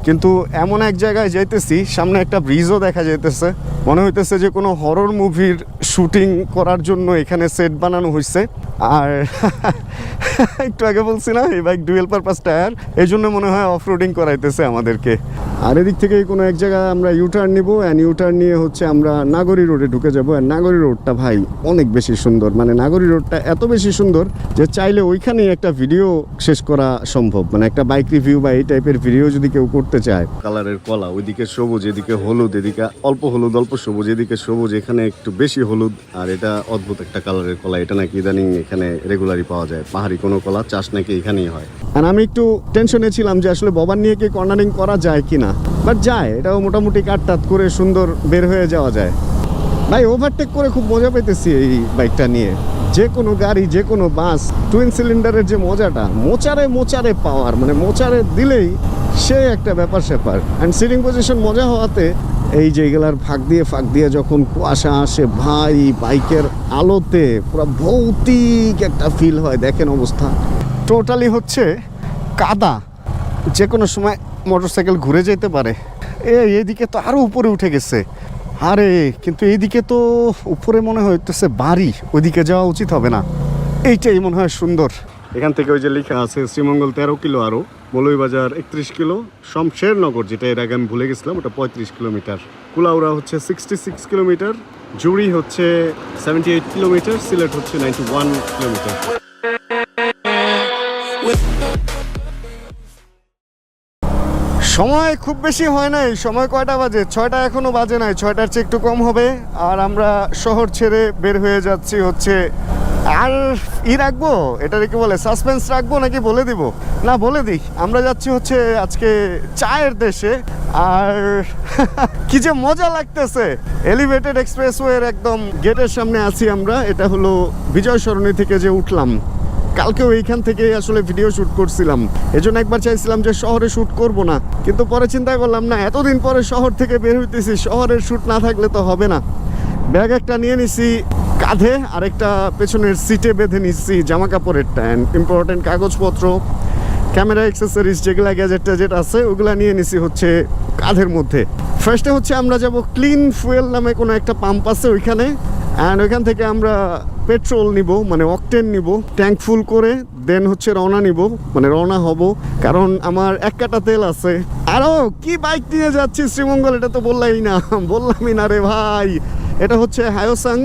কিন্তু এমন এক জায়গায় যাইতেছি, সামনে একটা ব্রিজও দেখা যাইতেছে, মনে হইতেছে যে কোনো হরর মুভির শুটিং করার জন্য এখানে সেট বানানো হয়েছে। আর একটু আগে বলছি না এই বাইক ডুয়েল পারপাস টায়ার, এই জন্য মনে হয় অফ রোডিং করাইতেছে আমাদেরকে। আর এদিক থেকে কোনো এক জায়গায় আমরা ইউটার্ন নিব, অ্যান্ড ইউটার্ন নিয়ে হচ্ছে আমরা নাগরী রোডে ঢুকে যাবো। আর নাগরী রোডটা ভাই অনেক বেশি সুন্দর, মানে নাগরী রোডটা এত বেশি সুন্দর যে চাইলে ওইখানেই একটা ভিডিও শেষ করা সম্ভব, মানে একটা বাইক রিভিউ বা এই টাইপের ভিডিও যদি কেউ করতে চায়। কালারের কলা, ওইদিকে সবুজ, এদিকে হলুদ, এদিকে অল্প হলুদ অল্প সবুজ, এদিকে সবুজ, এখানে একটু বেশি হলুদ। আর এটা অদ্ভুত একটা কালারের কলা, এটা নাকি ইদানিং এখানে রেগুলারই পাওয়া যায়। পাহাড়ি কোনো কলা চাষ নাকি এখানেই হয়। আর আমি একটু টেনশনে ছিলাম যে আসলে ববার নিয়ে কি কর্নারিং করা যায় কিনা, বাট যায়, এটাও মোটামুটি কাটটাত করে সুন্দর বের হয়ে যাওয়া যায়। ভাই ওভারটেক করে খুব মজা পেতেছি এই বাইকটা নিয়ে। যে কোনো গাড়ি, যে কোনো বাস, টুইন সিলিন্ডারের যে মজাটা, মোচারে পাওয়ার, মানে মোচারে দিলেই সে একটা ব্যাপার স্যাপার। অ্যান্ড সিটিং পজিশন মজা হওয়াতে এই যে এগুলার ফাঁক দিয়ে যখন কুয়াশা আসে ভাই, বাইকের আলোতে পুরো ভৌতিক একটা ফিল হয়। দেখেন অবস্থা টোটালি হচ্ছে কাদা, যে কোনো সময় মোটরসাইকেল ঘুরে যেতে পারে। এইদিকে তো আরও উপরে উঠে গেছে। আরে কিন্তু এইদিকে তো উপরে মনে হইতেছে বাড়ি, ওইদিকে যাওয়া উচিত হবে না। এইটাই মনে হয় সুন্দর। এখান থেকে ওই যে লেখা আছে শ্রীমঙ্গল 13 কিলো, আরও মৌলভীবাজার 31 কিলো, শমশেরনগর যেটা এর আগে আমি ভুলে গেছিলাম ওটা 35 কিলোমিটার, কুলাউড়া হচ্ছে 66 কিলোমিটার, জুড়ি হচ্ছে 78 কিলোমিটার, সিলেট হচ্ছে 91 কিলোমিটার। সময় খুব বেশি হয় নাই, সময় কয়টা বাজে? 6টা এখনো বাজে নাই, 6টার চেয়ে একটু কম হবে। আর আমরা শহর ছেড়ে বের হয়ে যাচ্ছি হচ্ছে, আর রাখবো এটা কি বলে, সাসপেন্স রাখবো নাকি বলে দিব? না বলে দিই, আমরা যাচ্ছি হচ্ছে আজকে চায়ের দেশে। আর কি যে মজা লাগতেছে, এলিভেটেড এক্সপ্রেসওয়ের একদম গেটের সামনে আছি আমরা। এটা হলো বিজয় সরণি থেকে যে উঠলাম, কালকেও এইখান থেকে আসলে ভিডিও শ্যুট করছিলাম। এজন্য একবার চাইছিলাম যে শহরে শ্যুট করব না, কিন্তু পরে চিন্তা করলাম না, এতদিন পরে শহর থেকে বের হইতেছি, শহরের শ্যুট না থাকলে তো হবে না। ব্যাগ একটা নিয়ে নিছি কাঁধে, আরেকটা পেছনের সিটে বেঁধে নিচ্ছি জামা কাপড়ের ট্যান, ইম্পর্টেন্ট কাগজপত্র, ক্যামেরা অ্যাক্সেসরিজ যেগুলা গ্যাজেট ট্যাজেট আছে ওগুলা নিয়ে নিছি হচ্ছে কাঁধের মধ্যে। ফার্স্টে হচ্ছে আমরা যাব ক্লিন ফুয়েল নামে কোনো একটা পাম্প আছে ওইখানে, অ্যান্ড ওইখান থেকে আমরা পেট্রোল নিব, মানে অকটেন নিব, ট্যাঙ্ক ফুল করে দেন হচ্ছে রওনা হব। কারণ আমার 1 কাটা তেল আছে। আরও কি বাইক নিয়ে যাচ্ছি শ্রীমঙ্গল, এটা তো বললামই না রে ভাই। এটা হচ্ছে হায়োসাং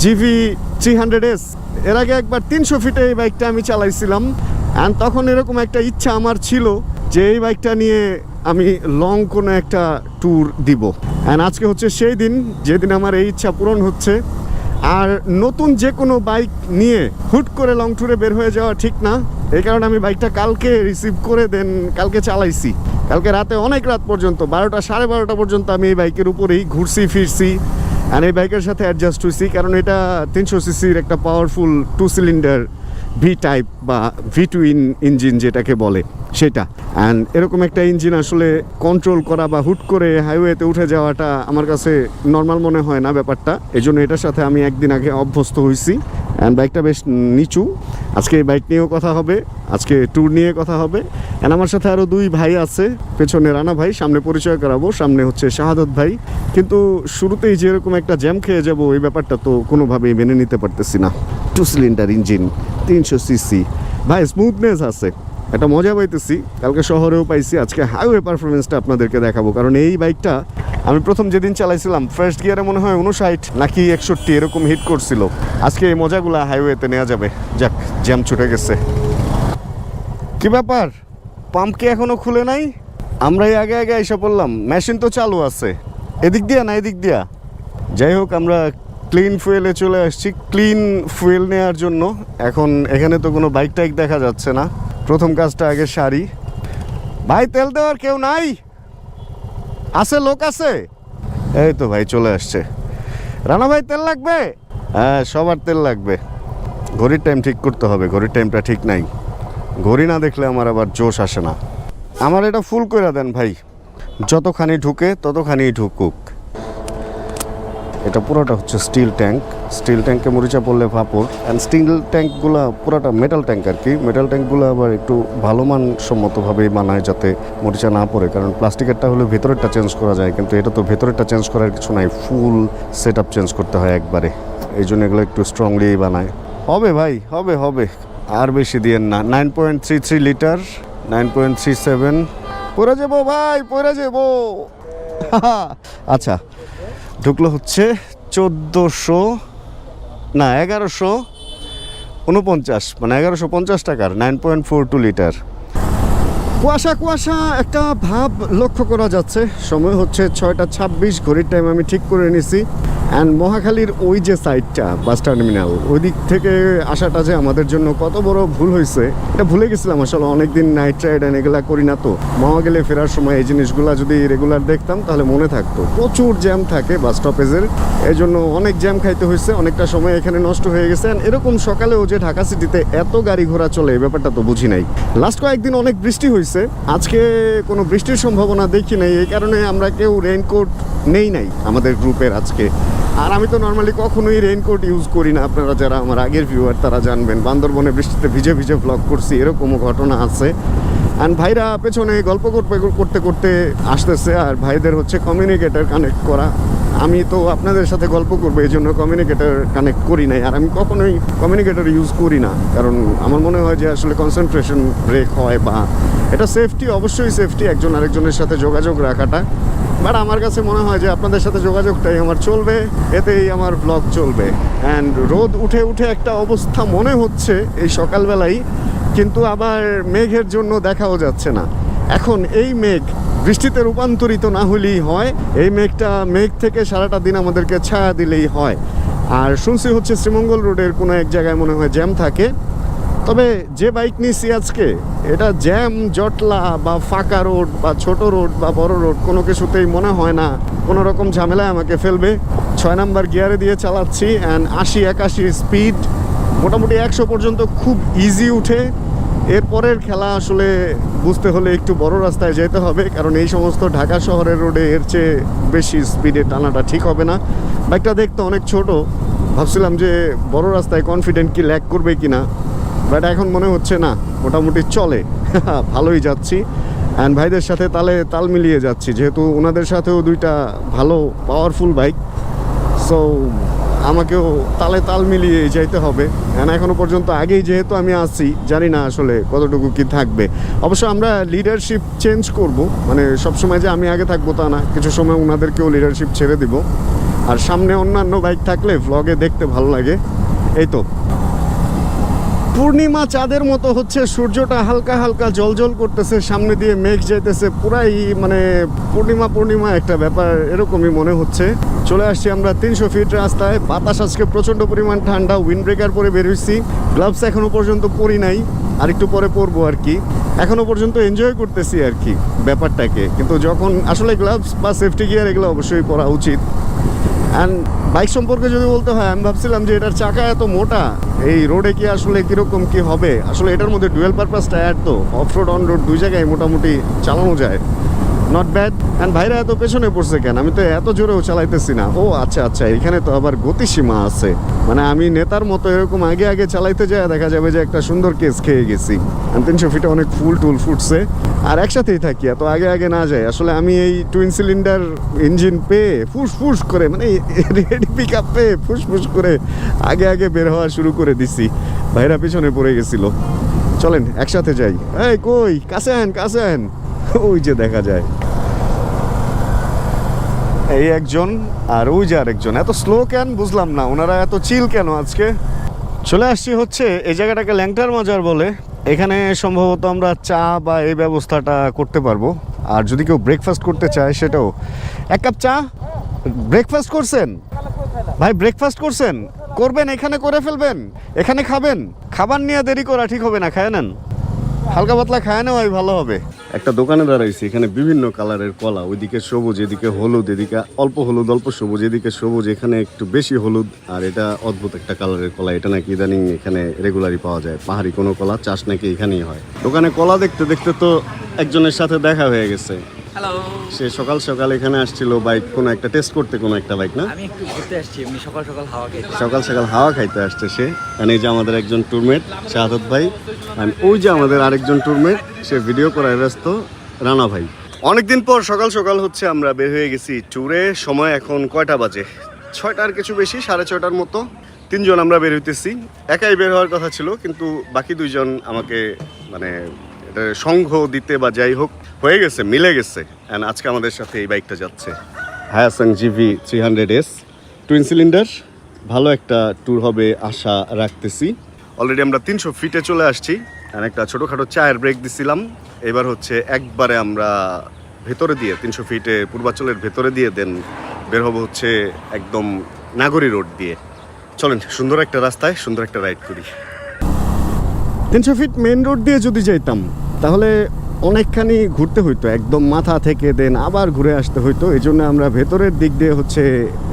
জিভি 300S। এর আগে একবার 300 ফিটে এই বাইকটা আমি চালাইছিলাম, অ্যান্ড তখন এরকম একটা ইচ্ছা আমার ছিল যে এই বাইকটা নিয়ে আমি লং কোনো একটা ট্যুর দিব। অ্যান্ড আজকে হচ্ছে সেই দিন যেদিন আমার এই ইচ্ছা পূরণ হচ্ছে। আর নতুন যে কোনো বাইক নিয়ে হুট করে লং ট্যুরে বের হয়ে যাওয়া ঠিক না, এই কারণে আমি বাইকটা কালকে রিসিভ করে দেন কালকে চালাইছি। কালকে রাতে অনেক রাত পর্যন্ত, 12টা সাড়ে 12টা পর্যন্ত আমি এই বাইকের উপরেই ঘুরছি ফিরছি, আর এই বাইকের সাথে অ্যাডজাস্ট হয়েছি। কারণ এটা 300 সিসির একটা পাওয়ারফুল 2 সিলিন্ডার ভি টাইপ বা V2 ইঞ্জিন যেটাকে বলে সেটা। অ্যান্ড এরকম একটা ইঞ্জিন আসলে কন্ট্রোল করা বা হুট করে হাইওয়েতে উঠে যাওয়াটা আমার কাছে নর্মাল মনে হয় না ব্যাপারটা। এই জন্য এটার সাথে আমি একদিন আগে অভ্যস্ত হয়েছি। অ্যান্ড বাইকটা বেশ নিচু। আজকে এই বাইক নিয়েও কথা হবে, আজকে ট্যুর নিয়ে কথা হবে। অ্যান্ড আমার সাথে আরও 2 ভাই আছে, পেছনে রানা ভাই, সামনে পরিচয় করাবো, সামনে হচ্ছে শাহাদত ভাই। কিন্তু শুরুতেই যেরকম একটা জ্যাম খেয়ে যাবো এই ব্যাপারটা তো কোনোভাবেই মেনে নিতে পারতেছি না। 2 সিলিন্ডার ইঞ্জিন, 300 সিসি, ভাই স্মুথনেস আছে, একটা মজা পাইতেছি। কালকে শহরেও পাইছি, আজকে হাইওয়ে পারফরমেন্সটা আপনাদেরকে দেখাবো। কারণ এই বাইকটা আমি প্রথম যেদিন চালাইছিলাম ফার্স্ট গিয়ারে মনে হয় 59 নাকি 61 এরকম হিট করছিল। আজকে এই মজাগুলা হাইওয়েতে নেওয়া যাবে। যাক, জ্যাম ছুটে গেছে। কি ব্যাপার, পাম্প কি এখনো খুলে নাই? আমরাই আগে এসে পড়লাম, মেশিন তো চালু আছে। এদিক দিয়া না এদিক দিয়া, যাই হোক আমরা ক্লিন ফুয়েলে চলে আসছি, ক্লিন ফুয়েল নেওয়ার জন্য। এখন এখানে তো কোনো বাইক টাইক দেখা যাচ্ছে না, প্রথম কাজটা আগে সারি। ভাই তেল দেওয়ার কেউ নাই? আছে, লোক আছে? এই তো ভাই চলে আসছে। রানা ভাই তেল লাগবে? হ্যাঁ, সবার তেল লাগবে। ঘড়ির টাইম ঠিক করতে হবে, ঘড়ির টাইমটা ঠিক নাই। ঘড়ি না দেখলে আমার আবার জোশ আসে না। আমার এটা ফুল করে দেন ভাই, যতখানি ঢুকে ততখানি ঢুকুক। এটা পুরোটা হচ্ছে স্টিল ট্যাঙ্ক। স্টিল ট্যাঙ্কে মরিচা পড়লে ফাপড়। অ্যান্ড স্টিল ট্যাঙ্কগুলো পুরোটা মেটাল ট্যাঙ্ক আর কি। মেটাল ট্যাঙ্কগুলো আবার একটু ভালো মানসম্মতভাবেই বানায় যাতে মরিচা না পড়ে, কারণ প্লাস্টিকেরটা হলে ভেতরেরটা চেঞ্জ করা যায়, কিন্তু এটা তো ভেতরেরটা চেঞ্জ করার কিছু নাই, ফুল সেট আপ চেঞ্জ করতে হয় একবারে। এই জন্য এগুলো একটু স্ট্রংলি বানায়। হবে ভাই, হবে হবে, আর বেশি দিয়েন না। 9.33 লিটার, 9.37। পড়ে যাবো ভাই, পড়ে যাবো। আচ্ছা, ঢুকলো হচ্ছে 1400 না 1149, মানে 1150 টাকার 9.42 লিটার। কুয়াশা কুয়াশা একটা ভাব লক্ষ্য করা যাচ্ছে। সময় হচ্ছে 6টা 26, ঘড়ির টাইম আমি ঠিক করে নিছি। অ্যান্ড মহাখালীর ওই যে সাইডটা বাস টার্মিনাল, ওই দিক থেকে আসাটা যে আমাদের জন্য কত বড় ভুল হয়েছে এটা ভুলে গেছিলাম। আসলে অনেকদিন নাইট রাইড অ্যান্ড এগুলা করি না, তো মহাখালী ফেরার সময় এই জিনিসগুলো যদি রেগুলার দেখতাম তাহলে মনে থাকতো। প্রচুর জ্যাম থাকে বাস স্টপেজের, এই জন্য অনেক জ্যাম খাইতে হয়েছে, অনেকটা সময় এখানে নষ্ট হয়ে গেছে। অ্যান্ড এরকম সকালেও যে ঢাকা সিটিতে এত গাড়ি ঘোড়া চলে এই ব্যাপারটা তো বুঝি নাই। লাস্ট কয়েকদিন অনেক বৃষ্টি হয়েছে, আজকে কোনো বৃষ্টির সম্ভাবনা দেখি নাই, এই কারণে আমরা কেউ রেইনকোট নেই নাই আমাদের গ্রুপের আজকে। আর আমি তো নর্মালি কখনোই রেইনকোট ইউজ করি না, আপনারা যারা আমার আগের ভিউয়ার তারা জানবেন। বান্দরবনে বৃষ্টিতে ভিজে ভিজে ব্লগ করছি, এরকমও ঘটনা আছে। অ্যান্ড ভাইরা পেছনে গল্প করতে করতে আসতেছে, আর ভাইদের হচ্ছে কমিউনিকেটর কানেক্ট করা। আমি তো আপনাদের সাথে গল্প করবো, এই জন্য কমিউনিকেটর কানেক্ট করি নাই। আর আমি কখনোই কমিউনিকেটর ইউজ করি না, কারণ আমার মনে হয় যে আসলে কনসেন্ট্রেশন ব্রেক হয়, বা এটা সেফটি, অবশ্যই সেফটি একজন আরেকজনের সাথে যোগাযোগ রাখাটা। বাট আমার কাছে মনে হয় যে আপনাদের সাথে যোগাযোগটাই আমার চলবে, এতেই আমার ব্লগ চলবে। অ্যান্ড রোদ উঠে উঠে একটা অবস্থা মনে হচ্ছে এই সকালবেলাই, কিন্তু আবার মেঘের জন্য দেখাও যাচ্ছে না। এখন এই মেঘ বৃষ্টিতে রূপান্তরিত না হলেই হয়, এই মেঘটা মেঘ থেকে সারাটা দিন আমাদেরকে ছায়া দিলেই হয়। আর শুনছি হচ্ছে শ্রীমঙ্গল রোডের কোনো এক জায়গায় মনে হয় জ্যাম থাকে। তবে যে বাইক নিয়েছি আজকে, এটা জ্যাম জটলা বা ফাঁকা রোড বা ছোট রোড বা বড় রোড কোনো কিছুতেই মনে হয় না কোনো রকম ঝামেলায় আমাকে ফেলবে। 6 নাম্বার গিয়ারে দিয়ে চালাচ্ছি, অ্যান্ড 80-81 স্পিড, মোটামুটি 100 পর্যন্ত খুব ইজি উঠে। এরপরের খেলা আসলে বুঝতে হলে একটু বড় রাস্তায় যেতে হবে, কারণ এই সমস্ত ঢাকা শহরের রোডে এর চেয়ে বেশি স্পিডে টানাটা ঠিক হবে না। বাইকটা দেখতে অনেক ছোট, ভাবছিলাম যে বড় রাস্তায় কনফিডেন্ট কি ল্যাগ করবে কিনা, বাট এখন মনে হচ্ছে না, মোটামুটি চলে, ভালোই যাচ্ছি। অ্যান্ড ভাইদের সাথে তাল মিলিয়ে যাচ্ছি, যেহেতু ওনাদের সাথেও দুইটা ভালো পাওয়ারফুল বাইক, সো আমাকেও তাল মিলিয়ে যাইতে হবে। অ্যান্ড এখনও পর্যন্ত আগেই যেহেতু আমি আসছি, জানি না আসলে কতটুকু কি থাকবে। অবশ্য আমরা লিডারশিপ চেঞ্জ করব, মানে সবসময় যে আমি আগে থাকবো তা না, কিছু সময় ওনাদেরকেও লিডারশিপ ছেড়ে দিব। আর সামনে অন্যান্য বাইক থাকলে ভ্লগে দেখতে ভালো লাগে। এই তো পূর্ণিমা চাঁদের মতো হচ্ছে, সূর্যটা হালকা হালকা জলজল করতেছে, সামনে দিয়ে মেঘ যাইতেছে, পুরাই মানে পূর্ণিমা একটা ব্যাপার এরকমই মনে হচ্ছে। চলে আসছি আমরা 300 ফিট রাস্তায়। বাতাস আজকে প্রচণ্ড পরিমাণ ঠান্ডা, উইন্ড ব্রেকার পরে বেরোইছি। গ্লাভস এখনও পর্যন্ত পরি নাই, আর একটু পরে পরবো আর কি। এখনও পর্যন্ত এনজয় করতেছি আর কি ব্যাপারটাকে, কিন্তু যখন আসলে গ্লাভস বা সেফটি গিয়ার এগুলো অবশ্যই পরা উচিত। অ্যান্ড বাইক সম্পর্কে যদি বলতে হয়, আমি ভাবছিলাম যে এটার চাকা এত মোটা, এই রোডে কি আসলে কীরকম কি হবে। আসলে এটার মধ্যে ডুয়েল পারপাস টায়ার, তো অফ রোড অন রোড দুই জায়গায় মোটামুটি চালানো যায়, নট ব্যাড। অ্যান্ড ভাইরা এত পেছনে পড়ছে কেন, আমি তো এত জোরেও চালাইতেছি না। ও আচ্ছা আচ্ছা, এখানে তো আবার গতিসীমা আছে, মানে আমি নেতার মতো এরকম আগে আগে চালাইতে যায় দেখা যাবে যে একটা সুন্দর কেস খেয়ে গেছি। 300 ফিটে অনেক ফুল ফুটছে, আর একসাথেই থাকি, এত আগে আগে না যায়। আসলে আমি এই টুইন সিলিন্ডার ইঞ্জিন পেয়ে ফুস করে, মানে রেডি পিক আপ পেয়ে ফুস করে আগে আগে বের হওয়া শুরু করে দিছি। ভাইরা পিছনে পড়ে গেছিল। চলেন একসাথে যাই। এই কই, কাছে আন, ওই যে দেখা যায় এই একজন, আর ওই যে আরেকজন। এত স্লো কেন বুঝলাম না, ওনারা এত চিল কেন আজকে। চলে আসছি হচ্ছে এই জায়গাটাকে ল্যাংটার মাজার বলে। এখানে সম্ভবত আমরা চা বা এই ব্যবস্থাটা করতে পারবো, আর যদি কেউ ব্রেকফাস্ট করতে চায় সেটাও। 1 কাপ চা। ব্রেকফাস্ট করছেন ভাই? ব্রেকফাস্ট করবেন, এখানে করে ফেলবেন, এখানে খাবেন। খাবার নিয়ে দেরি করা ঠিক হবে না, খায় নেন, হালকা পাতলা খায় নেওয়াই ভালো হবে। একটা দোকানে দাঁড়াইছি, এখানে বিভিন্ন কালারের কলা, ওইদিকে সবুজ, এদিকে হলুদ, এদিকে অল্প হলুদ অল্প সবুজ, এদিকে সবুজ, এখানে একটু বেশি হলুদ। আর এটা অদ্ভুত একটা কালারের কলা, এটা নাকি ইদানিং এখানে রেগুলারই পাওয়া যায়। পাহাড়ি কোনো কলা চাষ নাকি এখানেই হয়। দোকানে কলা দেখতে দেখতে তো একজনের সাথে দেখা হয়ে গেছে। হ্যালো, সে সকাল সকাল এখানে আসছিল বাইক কোনো একটা টেস্ট করতে, কোনো একটা বাইক না, আমি একটু ঘুরতে আসছি এমনি সকাল সকাল হাওয়া খেতে। সকাল সকাল হাওয়া খাইতে আসছে সে। আর এই যে আমাদের একজন ট্যুরমেট শাহাদত ভাই, আর ওই যে আমাদের আরেকজন ট্যুরমেট, সে ভিডিও করায় ব্যস্ত, রানা ভাই। অনেকদিন পর সকাল সকাল হচ্ছে আমরা বের হয়ে গেছি ট্যুরে। সময় এখন কয়টা বাজে? 6টার কিছু বেশি, 6:30 মতো। 3জন আমরা বের হইতেছি। একাই বের হওয়ার কথা ছিল, কিন্তু বাকি 2জন আমাকে মানে এটা সঙ্গ দিতে বা যাই হোক হয়ে গেছে, মিলে গেছে। অ্যান্ড আজকে আমাদের সাথে এই বাইকটা যাচ্ছে হায়াসাং জিভি 300S টুইন সিলিন্ডার। ভালো একটা ট্যুর হবে আশা রাখতেছি। অলরেডি আমরা 300 ফিটে চলে আসছি। আর একটা ছোটোখাটো চায়ের ব্রেক দিছিলাম। এবার হচ্ছে একবারে আমরা ভেতরে দিয়ে 300 ফিটে পূর্বাচলের ভেতরে দিয়ে দেন বের হবো হচ্ছে একদম নাগরী রোড দিয়ে। চলেন সুন্দর একটা রাস্তায় সুন্দর একটা রাইড করি। 300 ফিট মেন রোড দিয়ে যদি যাইতাম তাহলে অনেকখানি ঘুরতে হইতো, একদম মাথা থেকে দেন আবার ঘুরে আসতে হইতো। এই জন্য আমরা ভেতরের দিক দিয়ে হচ্ছে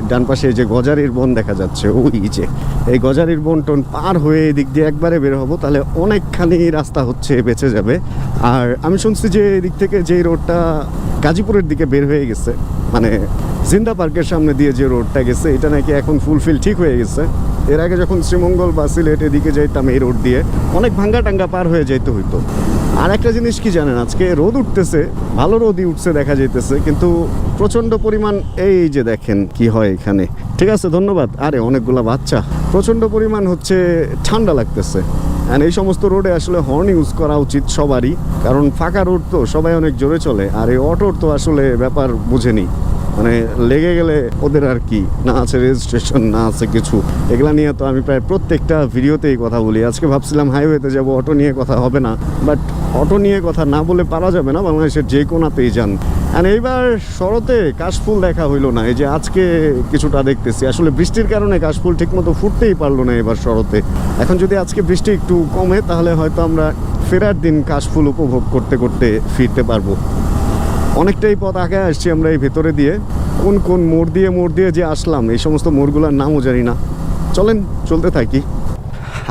ডান পাশে যে গজারির বন দেখা যাচ্ছে, ওই যে এই গজারির বন টন পার হয়ে এই দিক দিয়ে একবারে বের হবো, তাহলে অনেকখানি রাস্তা হচ্ছে বেঁচে যাবে। আর আমি শুনছি যে এই দিক থেকে যে রোডটা গাজীপুরের দিকে বের হয়ে গেছে, মানে জিন্দা পার্কের সামনে দিয়ে যে রোডটা গেছে, এটা নাকি এখন ফুলফিল ঠিক হয়ে গেছে। এর আগে যখন শ্রীমঙ্গল বা সিলেট এদিকে যাইতাম এই রোড দিয়ে অনেক ভাঙ্গা টাঙ্গা পার হয়ে যাইতে হইতো। আর একটা জিনিস কি জানেন, আজকে রোদ উঠতেছে, ভালো রোদই উঠছে দেখা যাইতেছে, কিন্তু প্রচণ্ড পরিমাণ এই যে দেখেন কি হয় এখানে। ঠিক আছে, ধন্যবাদ। আরে অনেকগুলা বাচ্চা। প্রচণ্ড পরিমাণ হচ্ছে ঠান্ডা লাগতেছে। অ্যান্ড এই সমস্ত রোডে আসলে হর্ন ইউজ করা উচিত সবারই, কারণ ফাঁকা রোড তো সবাই অনেক জোরে চলে। আর এই অটোর তো আসলে ব্যাপার বুঝেনি, মানে লেগে গেলে ওদের আর কি, না আছে রেজিস্ট্রেশন, না আছে কিছু। এগুলা নিয়ে তো আমি প্রায় প্রত্যেকটা ভিডিওতেই কথা বলি। আজকে ভাবছিলাম হাইওয়েতে যাব, অটো নিয়ে কথা হবে না, বাট অটো নিয়ে কথা না বলে পারা যাবে না, বাংলাদেশের যে কোনাতেই যান। আর এইবার শরতে কাশফুল দেখা হইলো না। এই যে আজকে কিছুটা দেখতেছি, আসলে বৃষ্টির কারণে কাশফুল ঠিকমতো ফুটতেই পারলো না এবার শরতে। এখন যদি আজকে বৃষ্টি একটু কমে তাহলে হয়তো আমরা ফেরার দিন কাশফুল উপভোগ করতে করতে ফিরতে পারবো। অনেকটাই পথ আগে আসছি আমরা এই ভেতরে দিয়ে। কোন কোন মোড় দিয়ে যে আসলাম, এই সমস্ত মোড়গুলোর নামও জানি না। চলেন চলতে থাকি।